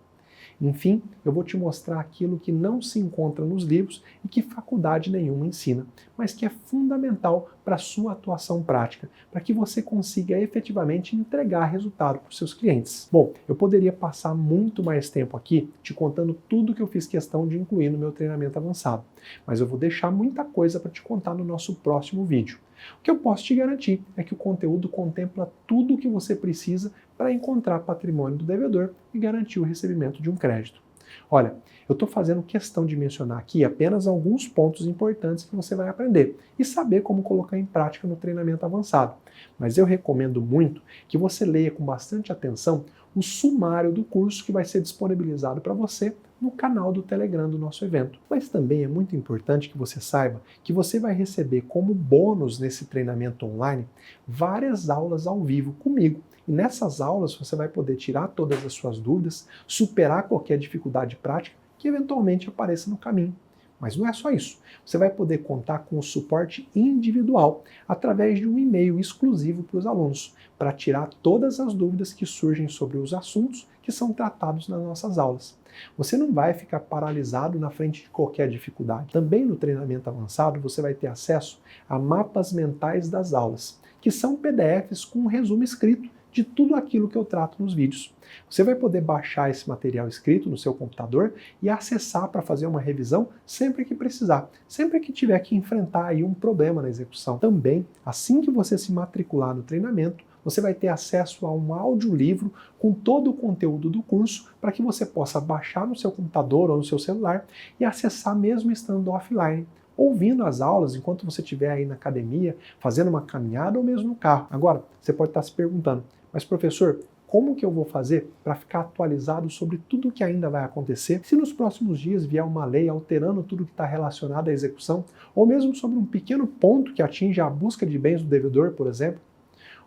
Enfim, eu vou te mostrar aquilo que não se encontra nos livros e que faculdade nenhuma ensina, mas que é fundamental para a sua atuação prática, para que você consiga efetivamente entregar resultado para os seus clientes. Bom, eu poderia passar muito mais tempo aqui te contando tudo que eu fiz questão de incluir no meu treinamento avançado, mas eu vou deixar muita coisa para te contar no nosso próximo vídeo. O que eu posso te garantir é que o conteúdo contempla tudo o que você precisa para encontrar patrimônio do devedor e garantir o recebimento de um crédito. Olha, eu estou fazendo questão de mencionar aqui apenas alguns pontos importantes que você vai aprender e saber como colocar em prática no treinamento avançado. Mas eu recomendo muito que você leia com bastante atenção o sumário do curso que vai ser disponibilizado para você no canal do Telegram do nosso evento. Mas também é muito importante que você saiba que você vai receber como bônus nesse treinamento online várias aulas ao vivo comigo. E nessas aulas você vai poder tirar todas as suas dúvidas, superar qualquer dificuldade prática que eventualmente apareça no caminho. Mas não é só isso. Você vai poder contar com o suporte individual através de um e-mail exclusivo para os alunos, para tirar todas as dúvidas que surgem sobre os assuntos que são tratados nas nossas aulas. Você não vai ficar paralisado na frente de qualquer dificuldade. Também no treinamento avançado você vai ter acesso a mapas mentais das aulas, que são PDFs com um resumo escrito de tudo aquilo que eu trato nos vídeos. Você vai poder baixar esse material escrito no seu computador e acessar para fazer uma revisão sempre que precisar, sempre que tiver que enfrentar aí um problema na execução. Também, assim que você se matricular no treinamento, você vai ter acesso a um audiolivro com todo o conteúdo do curso para que você possa baixar no seu computador ou no seu celular e acessar mesmo estando offline, ouvindo as aulas enquanto você estiver aí na academia, fazendo uma caminhada ou mesmo no carro. Agora, você pode estar se perguntando, mas professor, como que eu vou fazer para ficar atualizado sobre tudo o que ainda vai acontecer se nos próximos dias vier uma lei alterando tudo que está relacionado à execução, ou mesmo sobre um pequeno ponto que atinge a busca de bens do devedor, por exemplo?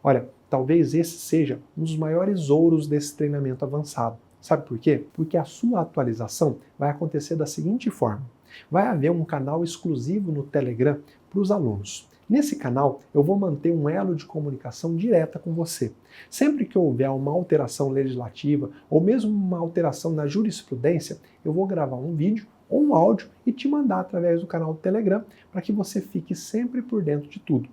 Olha, talvez esse seja um dos maiores ouros desse treinamento avançado. Sabe por quê? Porque a sua atualização vai acontecer da seguinte forma. Vai haver um canal exclusivo no Telegram para os alunos. Nesse canal, eu vou manter um elo de comunicação direta com você. Sempre que houver uma alteração legislativa ou mesmo uma alteração na jurisprudência, eu vou gravar um vídeo ou um áudio e te mandar através do canal do Telegram para que você fique sempre por dentro de tudo.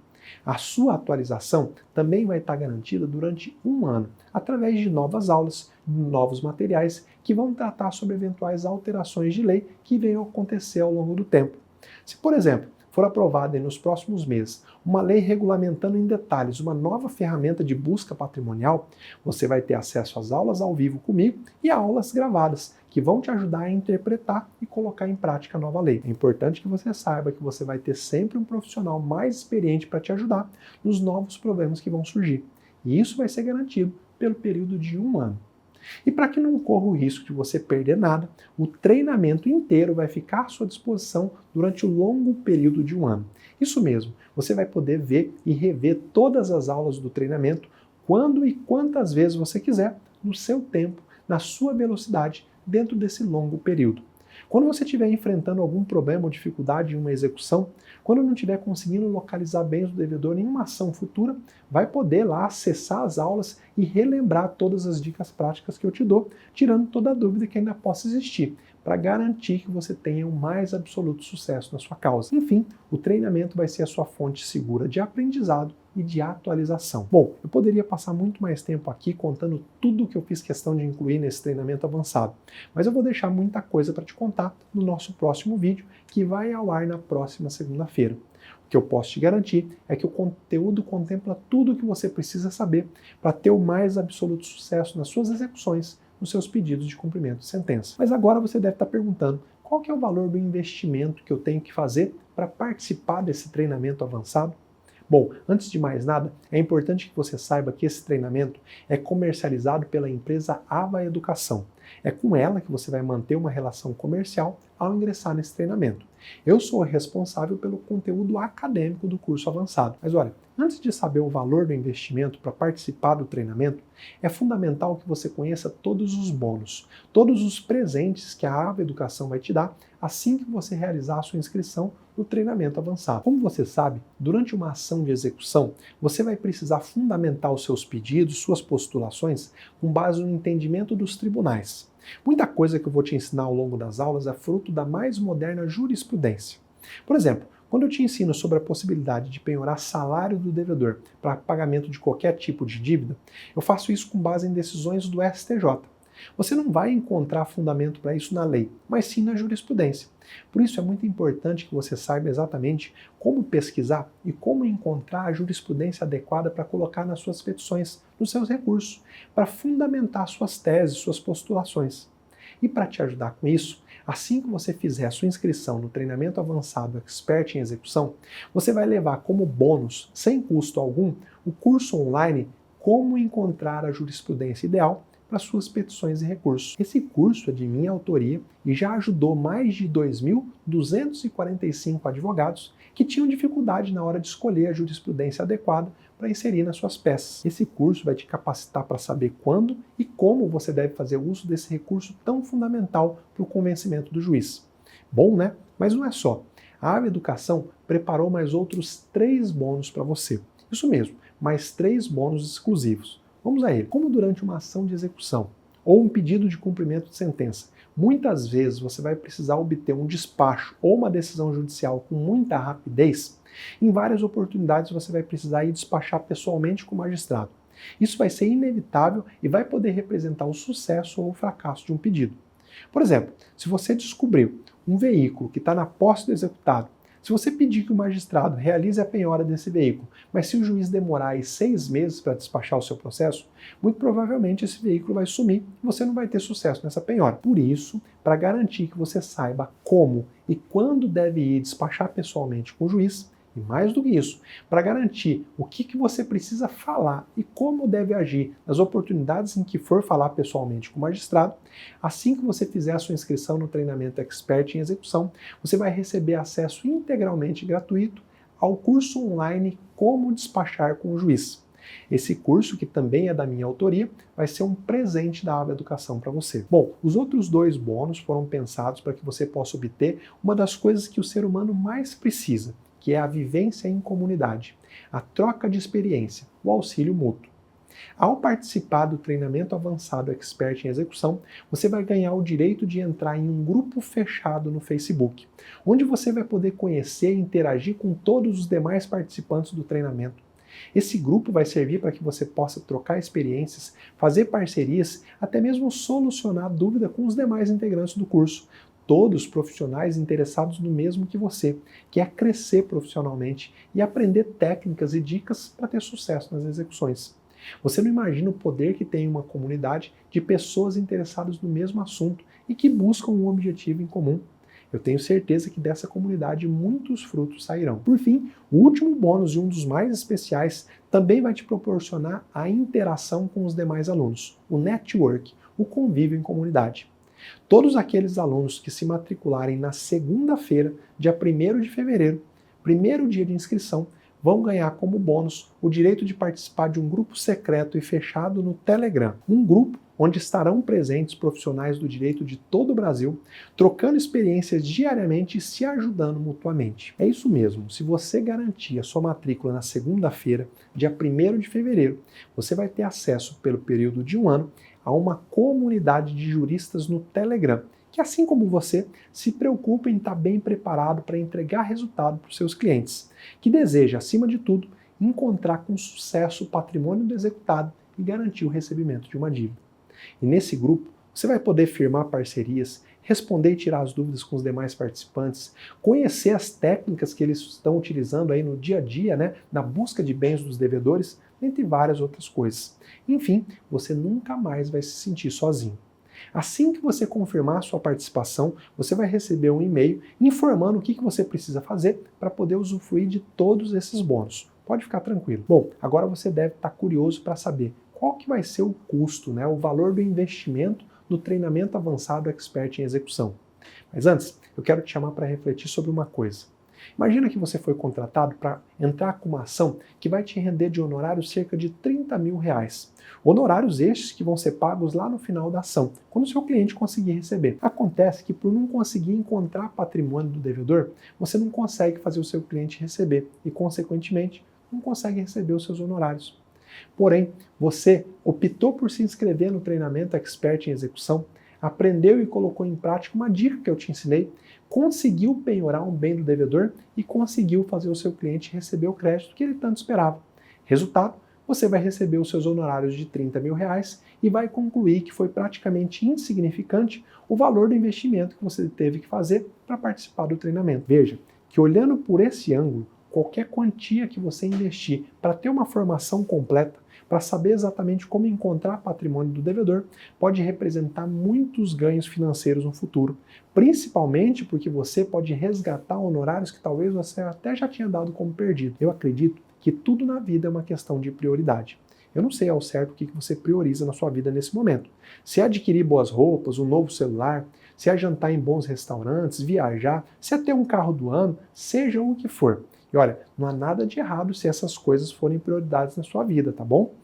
A sua atualização também vai estar garantida durante um ano, através de novas aulas, novos materiais que vão tratar sobre eventuais alterações de lei que venham a acontecer ao longo do tempo. Se, por exemplo, for aprovada nos próximos meses uma lei regulamentando em detalhes uma nova ferramenta de busca patrimonial, você vai ter acesso às aulas ao vivo comigo e a aulas gravadas, que vão te ajudar a interpretar e colocar em prática a nova lei. É importante que você saiba que você vai ter sempre um profissional mais experiente para te ajudar nos novos problemas que vão surgir. E isso vai ser garantido pelo período de um ano. E para que não corra o risco de você perder nada, o treinamento inteiro vai ficar à sua disposição durante o longo período de um ano. Isso mesmo, você vai poder ver e rever todas as aulas do treinamento quando e quantas vezes você quiser, no seu tempo, na sua velocidade, dentro desse longo período. Quando você estiver enfrentando algum problema ou dificuldade em uma execução, quando não estiver conseguindo localizar bens do devedor em uma ação futura, vai poder lá acessar as aulas e relembrar todas as dicas práticas que eu te dou, tirando toda a dúvida que ainda possa existir, para garantir que você tenha o mais absoluto sucesso na sua causa. Enfim, o treinamento vai ser a sua fonte segura de aprendizado e de atualização. Bom, eu poderia passar muito mais tempo aqui contando tudo o que eu fiz questão de incluir nesse treinamento avançado, mas eu vou deixar muita coisa para te contar no nosso próximo vídeo, que vai ao ar na próxima segunda-feira. O que eu posso te garantir é que o conteúdo contempla tudo o que você precisa saber para ter o mais absoluto sucesso nas suas execuções, nos seus pedidos de cumprimento de sentença. Mas agora você deve estar perguntando, qual que é o valor do investimento que eu tenho que fazer para participar desse treinamento avançado? Bom, antes de mais nada, é importante que você saiba que esse treinamento é comercializado pela empresa Ava Educação. É com ela que você vai manter uma relação comercial ao ingressar nesse treinamento. Eu sou responsável pelo conteúdo acadêmico do curso avançado. Mas olha, antes de saber o valor do investimento para participar do treinamento, é fundamental que você conheça todos os bônus, todos os presentes que a Ava Educação vai te dar assim que você realizar a sua inscrição no treinamento avançado. Como você sabe, durante uma ação de execução, você vai precisar fundamentar os seus pedidos, suas postulações, com base no entendimento dos tribunais. Muita coisa que eu vou te ensinar ao longo das aulas é fruto da mais moderna jurisprudência. Por exemplo, quando eu te ensino sobre a possibilidade de penhorar salário do devedor para pagamento de qualquer tipo de dívida, eu faço isso com base em decisões do STJ. Você não vai encontrar fundamento para isso na lei, mas sim na jurisprudência. Por isso é muito importante que você saiba exatamente como pesquisar e como encontrar a jurisprudência adequada para colocar nas suas petições, nos seus recursos, para fundamentar suas teses, suas postulações. E para te ajudar com isso, assim que você fizer a sua inscrição no treinamento avançado Expert em Execução, você vai levar como bônus, sem custo algum, o curso online Como Encontrar a Jurisprudência Ideal para suas petições e recursos. Esse curso é de minha autoria e já ajudou mais de 2.245 advogados que tinham dificuldade na hora de escolher a jurisprudência adequada para inserir nas suas peças. Esse curso vai te capacitar para saber quando e como você deve fazer uso desse recurso tão fundamental para o convencimento do juiz. Bom, né? Mas não é só. A Ava Educação preparou mais outros 3 bônus para você. Isso mesmo, mais 3 bônus exclusivos. Vamos a ele. Como durante uma ação de execução ou um pedido de cumprimento de sentença, muitas vezes você vai precisar obter um despacho ou uma decisão judicial com muita rapidez, em várias oportunidades você vai precisar ir despachar pessoalmente com o magistrado. Isso vai ser inevitável e vai poder representar o sucesso ou o fracasso de um pedido. Por exemplo, se você descobriu um veículo que está na posse do executado, se você pedir que o magistrado realize a penhora desse veículo, mas se o juiz demorar aí 6 meses para despachar o seu processo, muito provavelmente esse veículo vai sumir e você não vai ter sucesso nessa penhora. Por isso, para garantir que você saiba como e quando deve ir despachar pessoalmente com o juiz, e mais do que isso, para garantir o que você precisa falar e como deve agir nas oportunidades em que for falar pessoalmente com o magistrado, assim que você fizer a sua inscrição no treinamento Expert em Execução, você vai receber acesso integralmente gratuito ao curso online Como Despachar com o Juiz. Esse curso, que também é da minha autoria, vai ser um presente da Ava Educação para você. Bom, os outros 2 bônus foram pensados para que você possa obter uma das coisas que o ser humano mais precisa, que é a vivência em comunidade, a troca de experiência, o auxílio mútuo. Ao participar do treinamento avançado Expert em Execução, você vai ganhar o direito de entrar em um grupo fechado no Facebook, onde você vai poder conhecer e interagir com todos os demais participantes do treinamento. Esse grupo vai servir para que você possa trocar experiências, fazer parcerias, até mesmo solucionar dúvida com os demais integrantes do curso. Todos profissionais interessados no mesmo que você, que é crescer profissionalmente e aprender técnicas e dicas para ter sucesso nas execuções. Você não imagina o poder que tem uma comunidade de pessoas interessadas no mesmo assunto e que buscam um objetivo em comum. Eu tenho certeza que dessa comunidade muitos frutos sairão. Por fim, o último bônus e um dos mais especiais também vai te proporcionar a interação com os demais alunos, o network, o convívio em comunidade. Todos aqueles alunos que se matricularem na segunda-feira, dia 1º de fevereiro, primeiro dia de inscrição, vão ganhar como bônus o direito de participar de um grupo secreto e fechado no Telegram. Um grupo onde estarão presentes profissionais do direito de todo o Brasil, trocando experiências diariamente e se ajudando mutuamente. É isso mesmo, se você garantir a sua matrícula na segunda-feira, dia 1º de fevereiro, você vai ter acesso pelo período de um ano a uma comunidade de juristas no Telegram, que assim como você, se preocupa em estar bem preparado para entregar resultado para os seus clientes, que deseja, acima de tudo, encontrar com sucesso o patrimônio do executado e garantir o recebimento de uma dívida. E nesse grupo, você vai poder firmar parcerias, responder e tirar as dúvidas com os demais participantes, conhecer as técnicas que eles estão utilizando aí no dia a dia, na busca de bens dos devedores, entre várias outras coisas. Enfim, você nunca mais vai se sentir sozinho. Assim que você confirmar a sua participação, você vai receber um e-mail informando o que você precisa fazer para poder usufruir de todos esses bônus. Pode ficar tranquilo. Bom, agora você deve estar curioso para saber qual que vai ser o custo, o valor do investimento do treinamento avançado Expert em Execução. Mas antes, eu quero te chamar para refletir sobre uma coisa. Imagina que você foi contratado para entrar com uma ação que vai te render de honorário cerca de R$30 mil. Honorários estes que vão ser pagos lá no final da ação, quando o seu cliente conseguir receber. Acontece que por não conseguir encontrar patrimônio do devedor, você não consegue fazer o seu cliente receber e, consequentemente, não consegue receber os seus honorários. Porém, você optou por se inscrever no treinamento Expert em Execução, aprendeu e colocou em prática uma dica que eu te ensinei, conseguiu penhorar um bem do devedor e conseguiu fazer o seu cliente receber o crédito que ele tanto esperava. Resultado, você vai receber os seus honorários de R$30 mil e vai concluir que foi praticamente insignificante o valor do investimento que você teve que fazer para participar do treinamento. Veja que olhando por esse ângulo, qualquer quantia que você investir para ter uma formação completa, para saber exatamente como encontrar patrimônio do devedor, pode representar muitos ganhos financeiros no futuro, principalmente porque você pode resgatar honorários que talvez você até já tinha dado como perdido. Eu acredito que tudo na vida é uma questão de prioridade. Eu não sei ao certo o que você prioriza na sua vida nesse momento. Se é adquirir boas roupas, um novo celular, se é jantar em bons restaurantes, viajar, se é ter um carro do ano, seja o que for. E olha, não há nada de errado se essas coisas forem prioridades na sua vida, tá bom?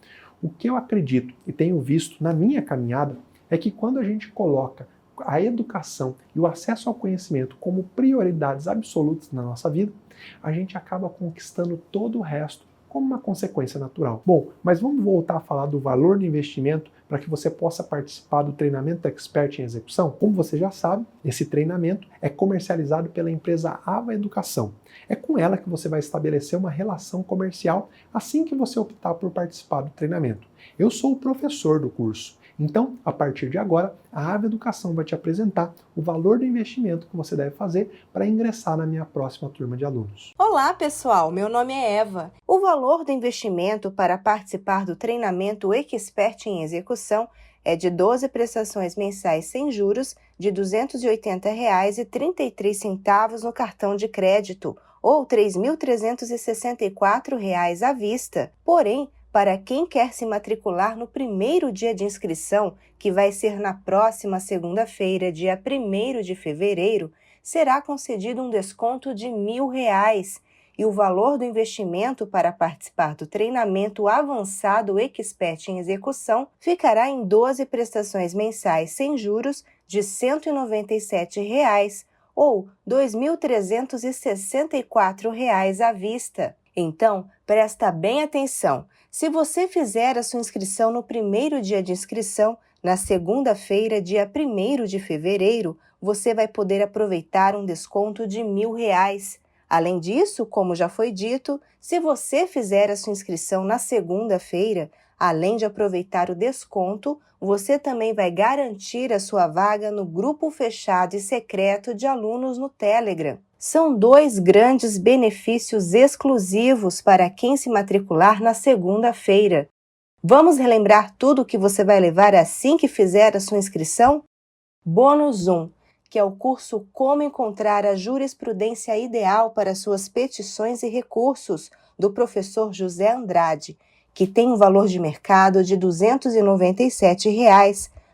O que eu acredito e tenho visto na minha caminhada é que quando a gente coloca a educação e o acesso ao conhecimento como prioridades absolutas na nossa vida, a gente acaba conquistando todo o resto como uma consequência natural. Bom, mas vamos voltar a falar do valor do investimento para que você possa participar do treinamento Expert em Execução? Como você já sabe, esse treinamento é comercializado pela empresa Ava Educação. É com ela que você vai estabelecer uma relação comercial assim que você optar por participar do treinamento. Eu sou o professor do curso. Então, a partir de agora, a Ava Educação vai te apresentar o valor do investimento que você deve fazer para ingressar na minha próxima turma de alunos. Olá, pessoal! Meu nome é Eva. O valor do investimento para participar do treinamento Expert em Execução é de 12 prestações mensais sem juros de R$ 280,33 no cartão de crédito ou R$ 3.364 à vista. Porém, para quem quer se matricular no primeiro dia de inscrição, que vai ser na próxima segunda-feira, dia 1º de fevereiro, será concedido um desconto de R$ 1.000 e o valor do investimento para participar do treinamento avançado Expert em Execução ficará em 12 prestações mensais sem juros de R$ 197 ou R$ 2.364 à vista. Então, presta bem atenção. Se você fizer a sua inscrição no primeiro dia de inscrição, na segunda-feira, dia 1º de fevereiro, você vai poder aproveitar um desconto de R$1.000. Além disso, como já foi dito, se você fizer a sua inscrição na segunda-feira, além de aproveitar o desconto, você também vai garantir a sua vaga no grupo fechado e secreto de alunos no Telegram. São 2 grandes benefícios exclusivos para quem se matricular na segunda-feira. Vamos relembrar tudo o que você vai levar assim que fizer a sua inscrição? Bônus 1, que é o curso Como Encontrar a Jurisprudência Ideal para Suas Petições e Recursos, do professor José Andrade, que tem um valor de mercado de R$ 297,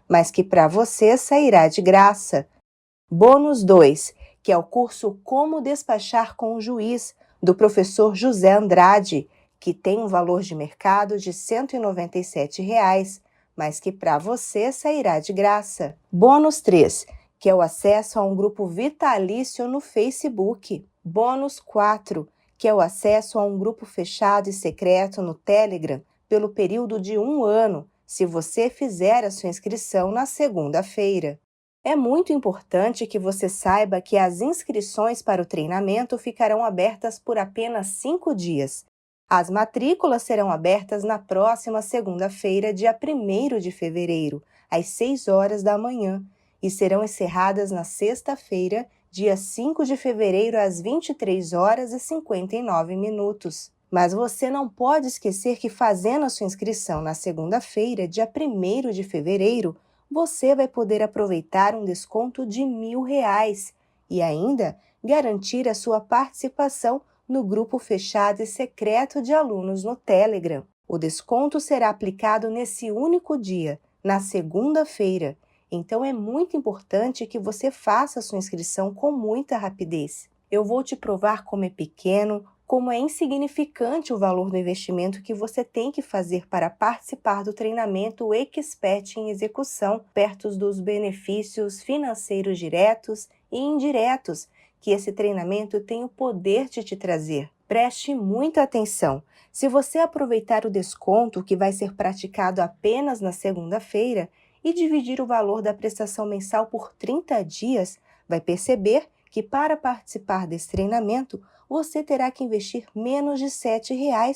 mas que para você sairá de graça. Bônus 2, que é o curso Como Despachar com o Juiz, do professor José Andrade, que tem um valor de mercado de R$ 197, mas que para você sairá de graça. Bônus 3, que é o acesso a um grupo vitalício no Facebook. Bônus 4, que é o acesso a um grupo fechado e secreto no Telegram pelo período de 1 ano, se você fizer a sua inscrição na segunda-feira. É muito importante que você saiba que as inscrições para o treinamento ficarão abertas por apenas 5 dias. As matrículas serão abertas na próxima segunda-feira, dia 1º de fevereiro, às 6 horas da manhã, e serão encerradas na sexta-feira, dia 5 de fevereiro, às 23 horas e 59 minutos. Mas você não pode esquecer que fazendo a sua inscrição na segunda-feira, dia 1º de fevereiro, você vai poder aproveitar um desconto de R$1.000 e ainda garantir a sua participação no grupo fechado e secreto de alunos no Telegram. O desconto será aplicado nesse único dia, na segunda-feira. Então é muito importante que você faça a sua inscrição com muita rapidez. Eu vou te provar como é pequeno, como é insignificante o valor do investimento que você tem que fazer para participar do treinamento Expert em Execução, perto dos benefícios financeiros diretos e indiretos que esse treinamento tem o poder de te trazer. Preste muita atenção. Se você aproveitar o desconto que vai ser praticado apenas na segunda-feira e dividir o valor da prestação mensal por 30 dias, vai perceber que para participar desse treinamento, você terá que investir menos de R$ 7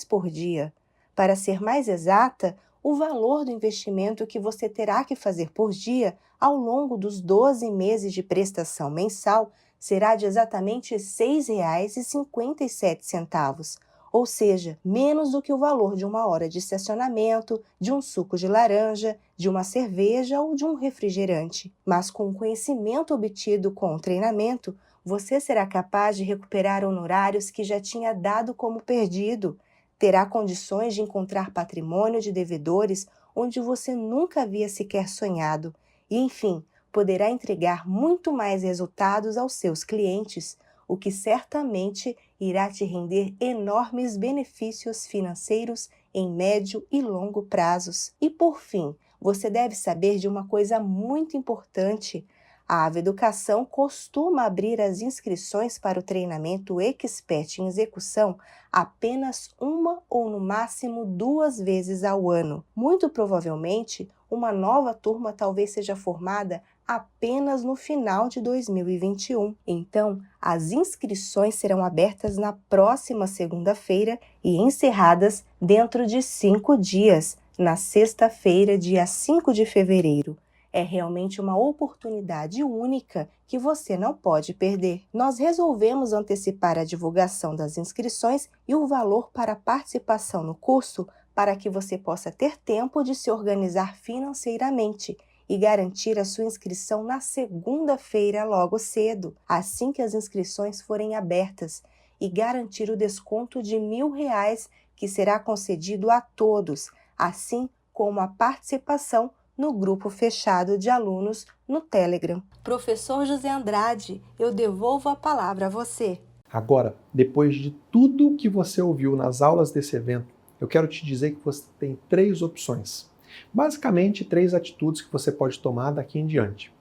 por dia. Para ser mais exata, o valor do investimento que você terá que fazer por dia ao longo dos 12 meses de prestação mensal será de exatamente R$ 6,57, ou seja, menos do que o valor de 1 hora de estacionamento, de um suco de laranja, de uma cerveja ou de um refrigerante. Mas com o conhecimento obtido com o treinamento, você será capaz de recuperar honorários que já tinha dado como perdido, terá condições de encontrar patrimônio de devedores onde você nunca havia sequer sonhado e, enfim, poderá entregar muito mais resultados aos seus clientes, o que certamente irá te render enormes benefícios financeiros em médio e longo prazos. E, por fim, você deve saber de uma coisa muito importante. A Ava Educação costuma abrir as inscrições para o treinamento Expert em Execução apenas 1 ou no máximo 2 vezes ao ano. Muito provavelmente, uma nova turma talvez seja formada apenas no final de 2021. Então, as inscrições serão abertas na próxima segunda-feira e encerradas dentro de 5 dias, na sexta-feira, dia 5 de fevereiro. É realmente uma oportunidade única que você não pode perder. Nós resolvemos antecipar a divulgação das inscrições e o valor para a participação no curso para que você possa ter tempo de se organizar financeiramente e garantir a sua inscrição na segunda-feira logo cedo, assim que as inscrições forem abertas, e garantir o desconto de R$1.000 que será concedido a todos, assim como a participação no grupo fechado de alunos no Telegram. Professor José Andrade, eu devolvo a palavra a você. Agora, depois de tudo que você ouviu nas aulas desse evento, eu quero te dizer que você tem 3 opções. Basicamente, 3 atitudes que você pode tomar daqui em diante.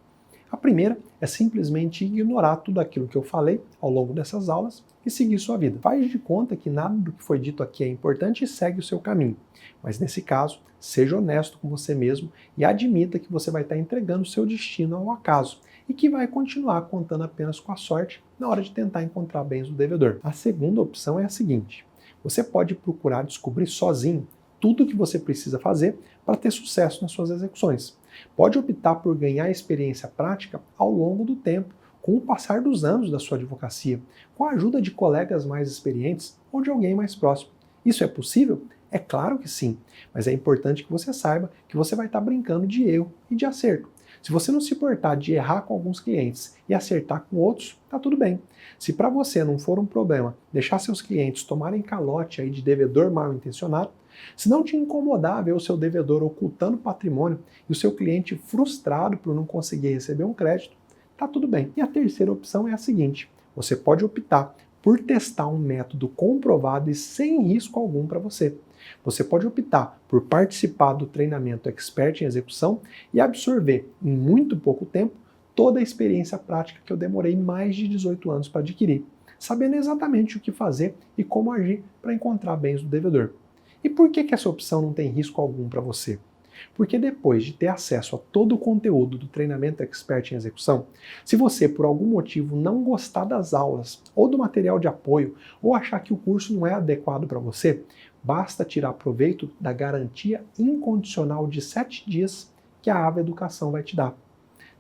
A primeira é simplesmente ignorar tudo aquilo que eu falei ao longo dessas aulas e seguir sua vida. Faz de conta que nada do que foi dito aqui é importante e segue o seu caminho. Mas nesse caso, seja honesto com você mesmo e admita que você vai estar entregando o seu destino ao acaso e que vai continuar contando apenas com a sorte na hora de tentar encontrar bens do devedor. A segunda opção é a seguinte: você pode procurar descobrir sozinho tudo o que você precisa fazer para ter sucesso nas suas execuções. Pode optar por ganhar experiência prática ao longo do tempo, com o passar dos anos da sua advocacia, com a ajuda de colegas mais experientes ou de alguém mais próximo. Isso é possível? É claro que sim, mas é importante que você saiba que você vai estar brincando de erro e de acerto. Se você não se importar de errar com alguns clientes e acertar com outros, tá tudo bem. Se para você não for um problema deixar seus clientes tomarem calote aí de devedor mal intencionado, se não te incomodar ver o seu devedor ocultando patrimônio e o seu cliente frustrado por não conseguir receber um crédito, tá tudo bem. E a terceira opção é a seguinte: você pode optar por testar um método comprovado e sem risco algum para você. Você pode optar por participar do treinamento Expert em Execução e absorver, em muito pouco tempo, toda a experiência prática que eu demorei mais de 18 anos para adquirir, sabendo exatamente o que fazer e como agir para encontrar bens do devedor. E por que essa opção não tem risco algum para você? Porque depois de ter acesso a todo o conteúdo do treinamento Expert em Execução, se você por algum motivo não gostar das aulas ou do material de apoio ou achar que o curso não é adequado para você, basta tirar proveito da garantia incondicional de 7 dias que a Ava Educação vai te dar.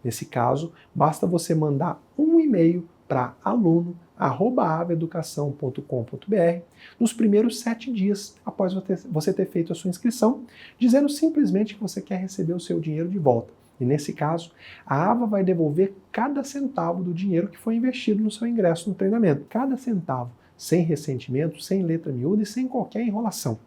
Nesse caso, basta você mandar um e-mail para aluno@avaeducação.com.br nos primeiros 7 dias após você ter feito a sua inscrição, dizendo simplesmente que você quer receber o seu dinheiro de volta. E nesse caso, a Ava vai devolver cada centavo do dinheiro que foi investido no seu ingresso no treinamento. Cada centavo, sem ressentimento, sem letra miúda e sem qualquer enrolação.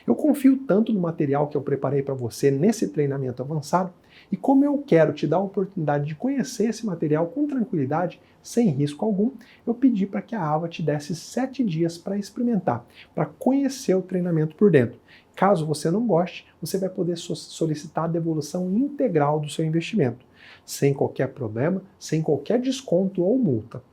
Eu confio tanto no material que eu preparei para você nesse treinamento avançado, e como eu quero te dar a oportunidade de conhecer esse material com tranquilidade, sem risco algum, eu pedi para que a Ava te desse 7 dias para experimentar, para conhecer o treinamento por dentro. Caso você não goste, você vai poder solicitar a devolução integral do seu investimento, sem qualquer problema, sem qualquer desconto ou multa.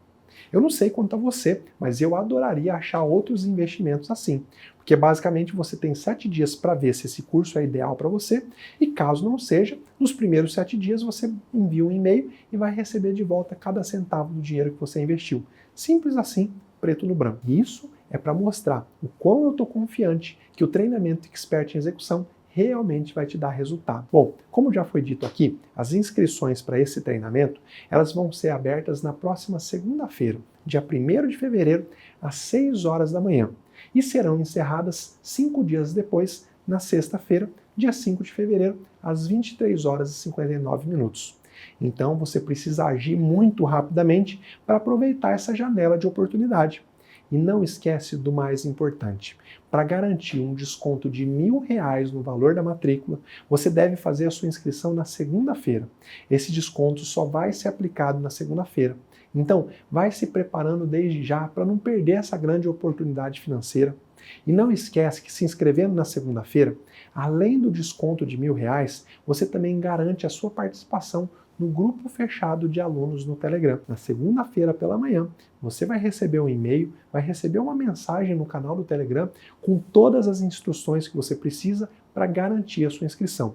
Eu não sei quanto a você, mas eu adoraria achar outros investimentos assim, porque basicamente você tem 7 dias para ver se esse curso é ideal para você, e caso não seja, nos primeiros 7 dias você envia um e-mail e vai receber de volta cada centavo do dinheiro que você investiu. Simples assim, preto no branco. E isso é para mostrar o quão eu estou confiante que o treinamento Expert em Execução realmente vai te dar resultado. Bom, como já foi dito aqui, as inscrições para esse treinamento, elas vão ser abertas na próxima segunda-feira, dia 1º de fevereiro, às 6 horas da manhã, e serão encerradas 5 dias depois, na sexta-feira, dia 5 de fevereiro, às 23 horas e 59 minutos. Então você precisa agir muito rapidamente para aproveitar essa janela de oportunidade. E não esquece do mais importante. Para garantir um desconto de R$1.000 no valor da matrícula, você deve fazer a sua inscrição na segunda-feira. Esse desconto só vai ser aplicado na segunda-feira. Então, vai se preparando desde já para não perder essa grande oportunidade financeira. E não esquece que se inscrevendo na segunda-feira, além do desconto de R$1.000, você também garante a sua participação no grupo fechado de alunos no Telegram. Na segunda-feira pela manhã, você vai receber um e-mail, vai receber uma mensagem no canal do Telegram com todas as instruções que você precisa para garantir a sua inscrição.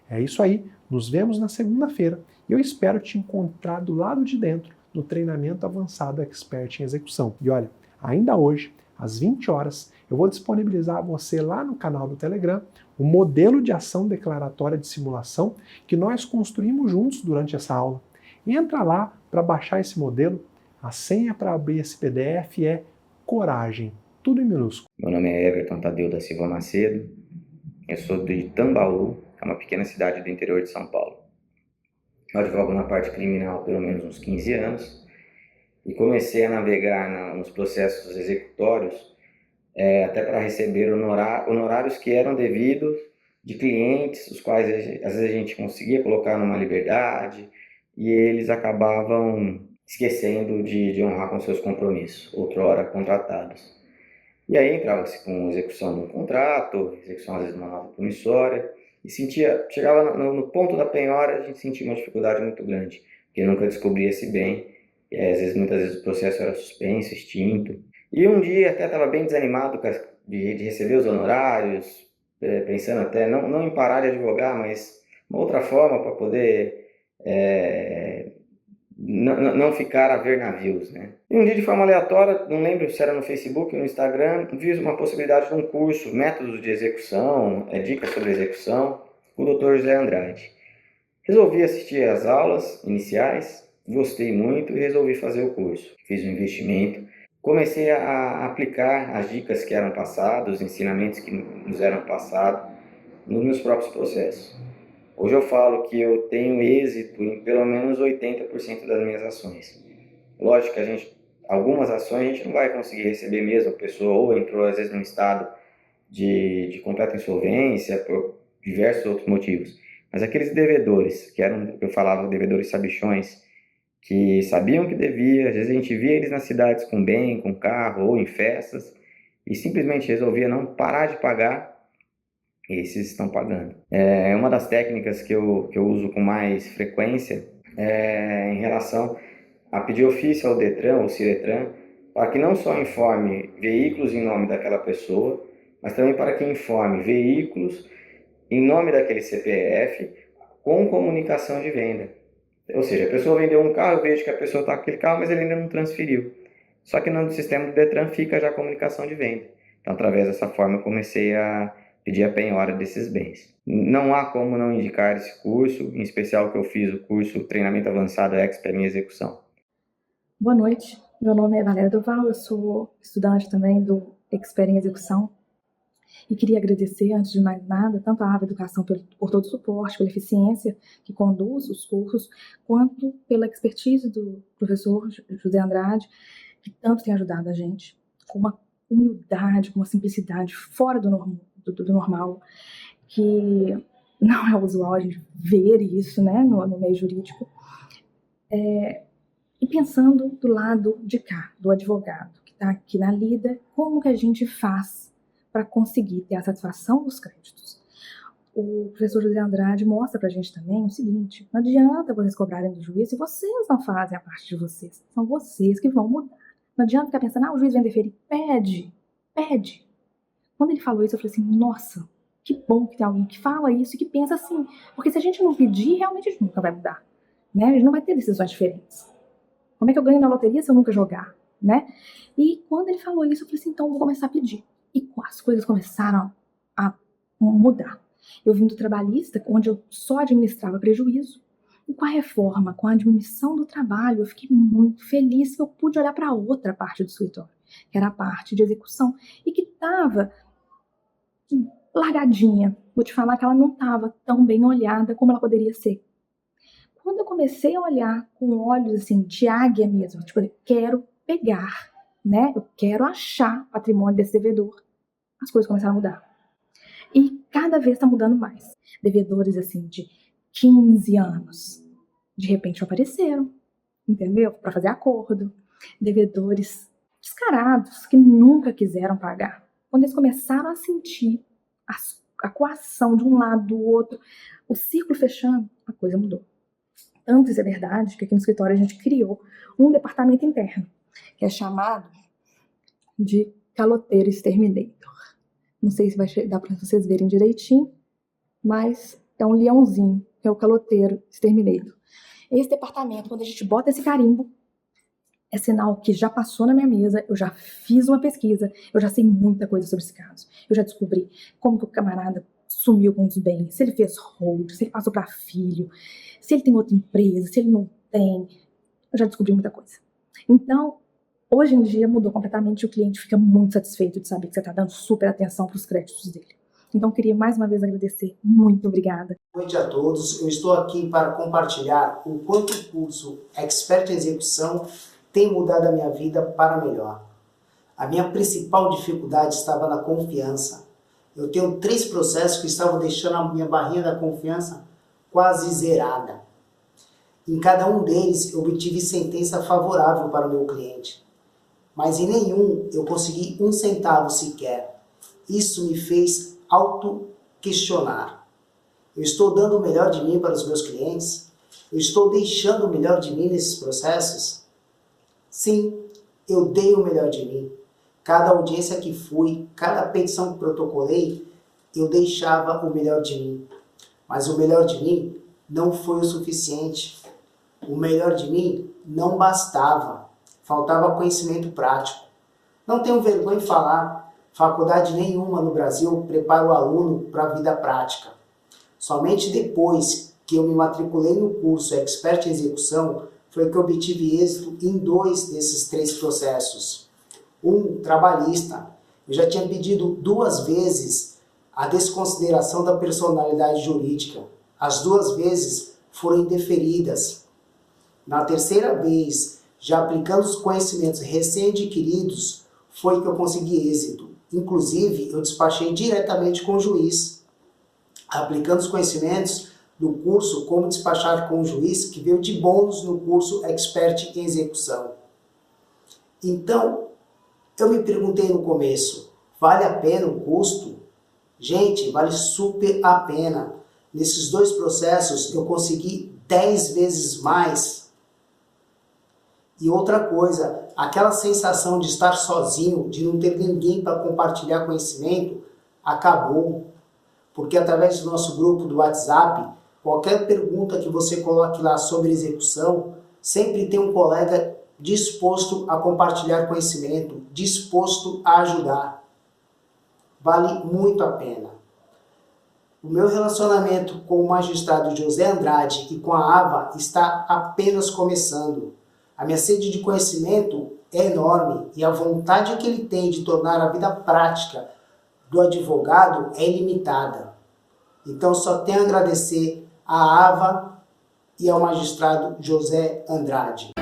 É isso aí, nos vemos na segunda-feira e eu espero te encontrar do lado de dentro no treinamento avançado Expert em Execução. E olha, ainda hoje, às 20 horas, eu vou disponibilizar a você lá no canal do Telegram o modelo de ação declaratória de simulação que nós construímos juntos durante essa aula. Entra lá para baixar esse modelo. A senha para abrir esse PDF é coragem, tudo em minúsculo. Meu nome é Everton Tadeu da Silva Macedo. Eu sou de Tambaú, é uma pequena cidade do interior de São Paulo. Eu advogo na parte criminal há pelo menos uns 15 anos e comecei a navegar nos processos executórios até para receber honorários que eram devidos de clientes, os quais às vezes a gente conseguia colocar numa liberdade e eles acabavam esquecendo de honrar com seus compromissos, outrora contratados. E aí entrava-se com execução de um contrato, execução às vezes de uma nota promissória, e chegava no ponto da penhora, a gente sentia uma dificuldade muito grande, que nunca descobria esse bem. E muitas vezes o processo era suspenso, extinto. E um dia até estava bem desanimado de receber os honorários, pensando até não em parar de advogar, mas uma outra forma para poder não ficar a ver navios, né? E um dia, de forma aleatória, não lembro se era no Facebook ou no Instagram, vi uma possibilidade de um curso, métodos de execução, dicas sobre execução, com o Dr. José Andrade. Resolvi assistir às aulas iniciais, gostei muito e resolvi fazer o curso. Fiz um investimento, comecei a aplicar as dicas que eram passadas, os ensinamentos que nos eram passados nos meus próprios processos. Hoje eu falo que eu tenho êxito em pelo menos 80% das minhas ações. Lógico que algumas ações a gente não vai conseguir receber mesmo, a pessoa ou entrou às vezes num estado de completa insolvência por diversos outros motivos. Mas aqueles devedores, eu falava devedores sabichões, que sabiam que devia, às vezes a gente via eles nas cidades com bem, com carro ou em festas, e simplesmente resolvia não parar de pagar. Esses estão pagando. Uma das técnicas que eu uso com mais frequência em relação a pedir ofício ao Detran ou Ciretran para que não só informe veículos em nome daquela pessoa, mas também para que informe veículos em nome daquele CPF com comunicação de venda. Ou seja, a pessoa vendeu um carro, eu vejo que a pessoa está com aquele carro, mas ele ainda não transferiu. Só que no sistema do Detran fica já a comunicação de venda. Então, através dessa forma, eu comecei a pedir a penhora desses bens. Não há como não indicar esse curso, em especial que eu fiz o curso Treinamento Avançado Expert em Execução. Boa noite, meu nome é Valéria Doval, eu sou estudante também do Expert em Execução e queria agradecer, antes de mais nada, tanto a AVA Educação por todo o suporte, pela eficiência que conduz os cursos, quanto pela expertise do professor José Andrade, que tanto tem ajudado a gente, com uma humildade, com uma simplicidade fora do normal, que não é usual a gente ver isso, né, no meio jurídico. E pensando do lado de cá, do advogado, que está aqui na lida, como que a gente faz para conseguir ter a satisfação dos créditos? O professor José Andrade mostra para a gente também o seguinte: não adianta vocês cobrarem do juiz se vocês não fazem a parte de vocês. São vocês que vão mudar. Não adianta ficar pensando, o juiz vem deferir. Pede. Quando ele falou isso, eu falei assim, nossa, que bom que tem alguém que fala isso e que pensa assim. Porque se a gente não pedir, realmente a gente nunca vai mudar. Né? A gente não vai ter decisões diferentes. Como é que eu ganho na loteria se eu nunca jogar? Né? E quando ele falou isso, eu falei assim, então eu vou começar a pedir. E as coisas começaram a mudar. Eu vim do trabalhista, onde eu só administrava prejuízo. E com a reforma, com a diminuição do trabalho, eu fiquei muito feliz que eu pude olhar para outra parte do escritório, que era a parte de execução, e que estava largadinha. Vou te falar que ela não estava tão bem olhada como ela poderia ser. Quando eu comecei a olhar com olhos assim, de águia mesmo, tipo, eu quero pegar, né? Eu quero achar patrimônio desse devedor, as coisas começaram a mudar. E cada vez está mudando mais. Devedores assim de 15 anos, de repente apareceram, entendeu? Para fazer acordo. Devedores descarados, que nunca quiseram pagar. Quando eles começaram a sentir a coação de um lado do outro, o círculo fechando, a coisa mudou. Tanto isso é verdade que aqui no escritório a gente criou um departamento interno, que é chamado de Caloteiro Exterminator. Não sei se vai dar para vocês verem direitinho, mas é um leãozinho, que é o Caloteiro Exterminator. Esse departamento, quando a gente bota esse carimbo, é sinal que já passou na minha mesa, eu já fiz uma pesquisa, eu já sei muita coisa sobre esse caso. Eu já descobri como que o camarada sumiu com os bens, se ele fez hold, se ele passou para filho, se ele tem outra empresa, se ele não tem. Eu já descobri muita coisa. Então, hoje em dia mudou completamente e o cliente fica muito satisfeito de saber que você está dando super atenção para os créditos dele. Então, queria mais uma vez agradecer. Muito obrigada. Boa noite a todos. Eu estou aqui para compartilhar o quanto o curso Expert em Execução tem mudado a minha vida para melhor. A minha principal dificuldade estava na confiança. Eu tenho 3 processos que estavam deixando a minha barrinha da confiança quase zerada. Em cada um deles, eu obtive sentença favorável para o meu cliente. Mas em nenhum eu consegui 1 centavo sequer. Isso me fez auto-questionar. Eu estou dando o melhor de mim para os meus clientes? Eu estou deixando o melhor de mim nesses processos? Sim, eu dei o melhor de mim. Cada audiência que fui, cada petição que protocolei, eu deixava o melhor de mim. Mas o melhor de mim não foi o suficiente. O melhor de mim não bastava. Faltava conhecimento prático. Não tenho vergonha de falar, faculdade nenhuma no Brasil prepara o aluno para a vida prática. Somente depois que eu me matriculei no curso Expert em Execução foi que eu obtive êxito em 2 desses 3 processos. Um, trabalhista. Eu já tinha pedido 2 vezes a desconsideração da personalidade jurídica. As 2 vezes foram indeferidas. Na terceira vez, já aplicando os conhecimentos recém-adquiridos, foi que eu consegui êxito. Inclusive, eu despachei diretamente com o juiz, aplicando os conhecimentos do curso Como Despachar com o Juiz, que veio de bônus no curso Expert em Execução. Então, eu me perguntei no começo, vale a pena o custo? Gente, vale super a pena. Nesses 2 processos, eu consegui 10 vezes mais. E outra coisa, aquela sensação de estar sozinho, de não ter ninguém para compartilhar conhecimento, acabou. Porque através do nosso grupo do WhatsApp, qualquer pergunta que você coloque lá sobre execução, sempre tem um colega disposto a compartilhar conhecimento, disposto a ajudar. Vale muito a pena. O meu relacionamento com o magistrado José Andrade e com a AVA está apenas começando. A minha sede de conhecimento é enorme e a vontade que ele tem de tornar a vida prática do advogado é ilimitada. Então só tenho a agradecer à AVA e ao magistrado José Andrade.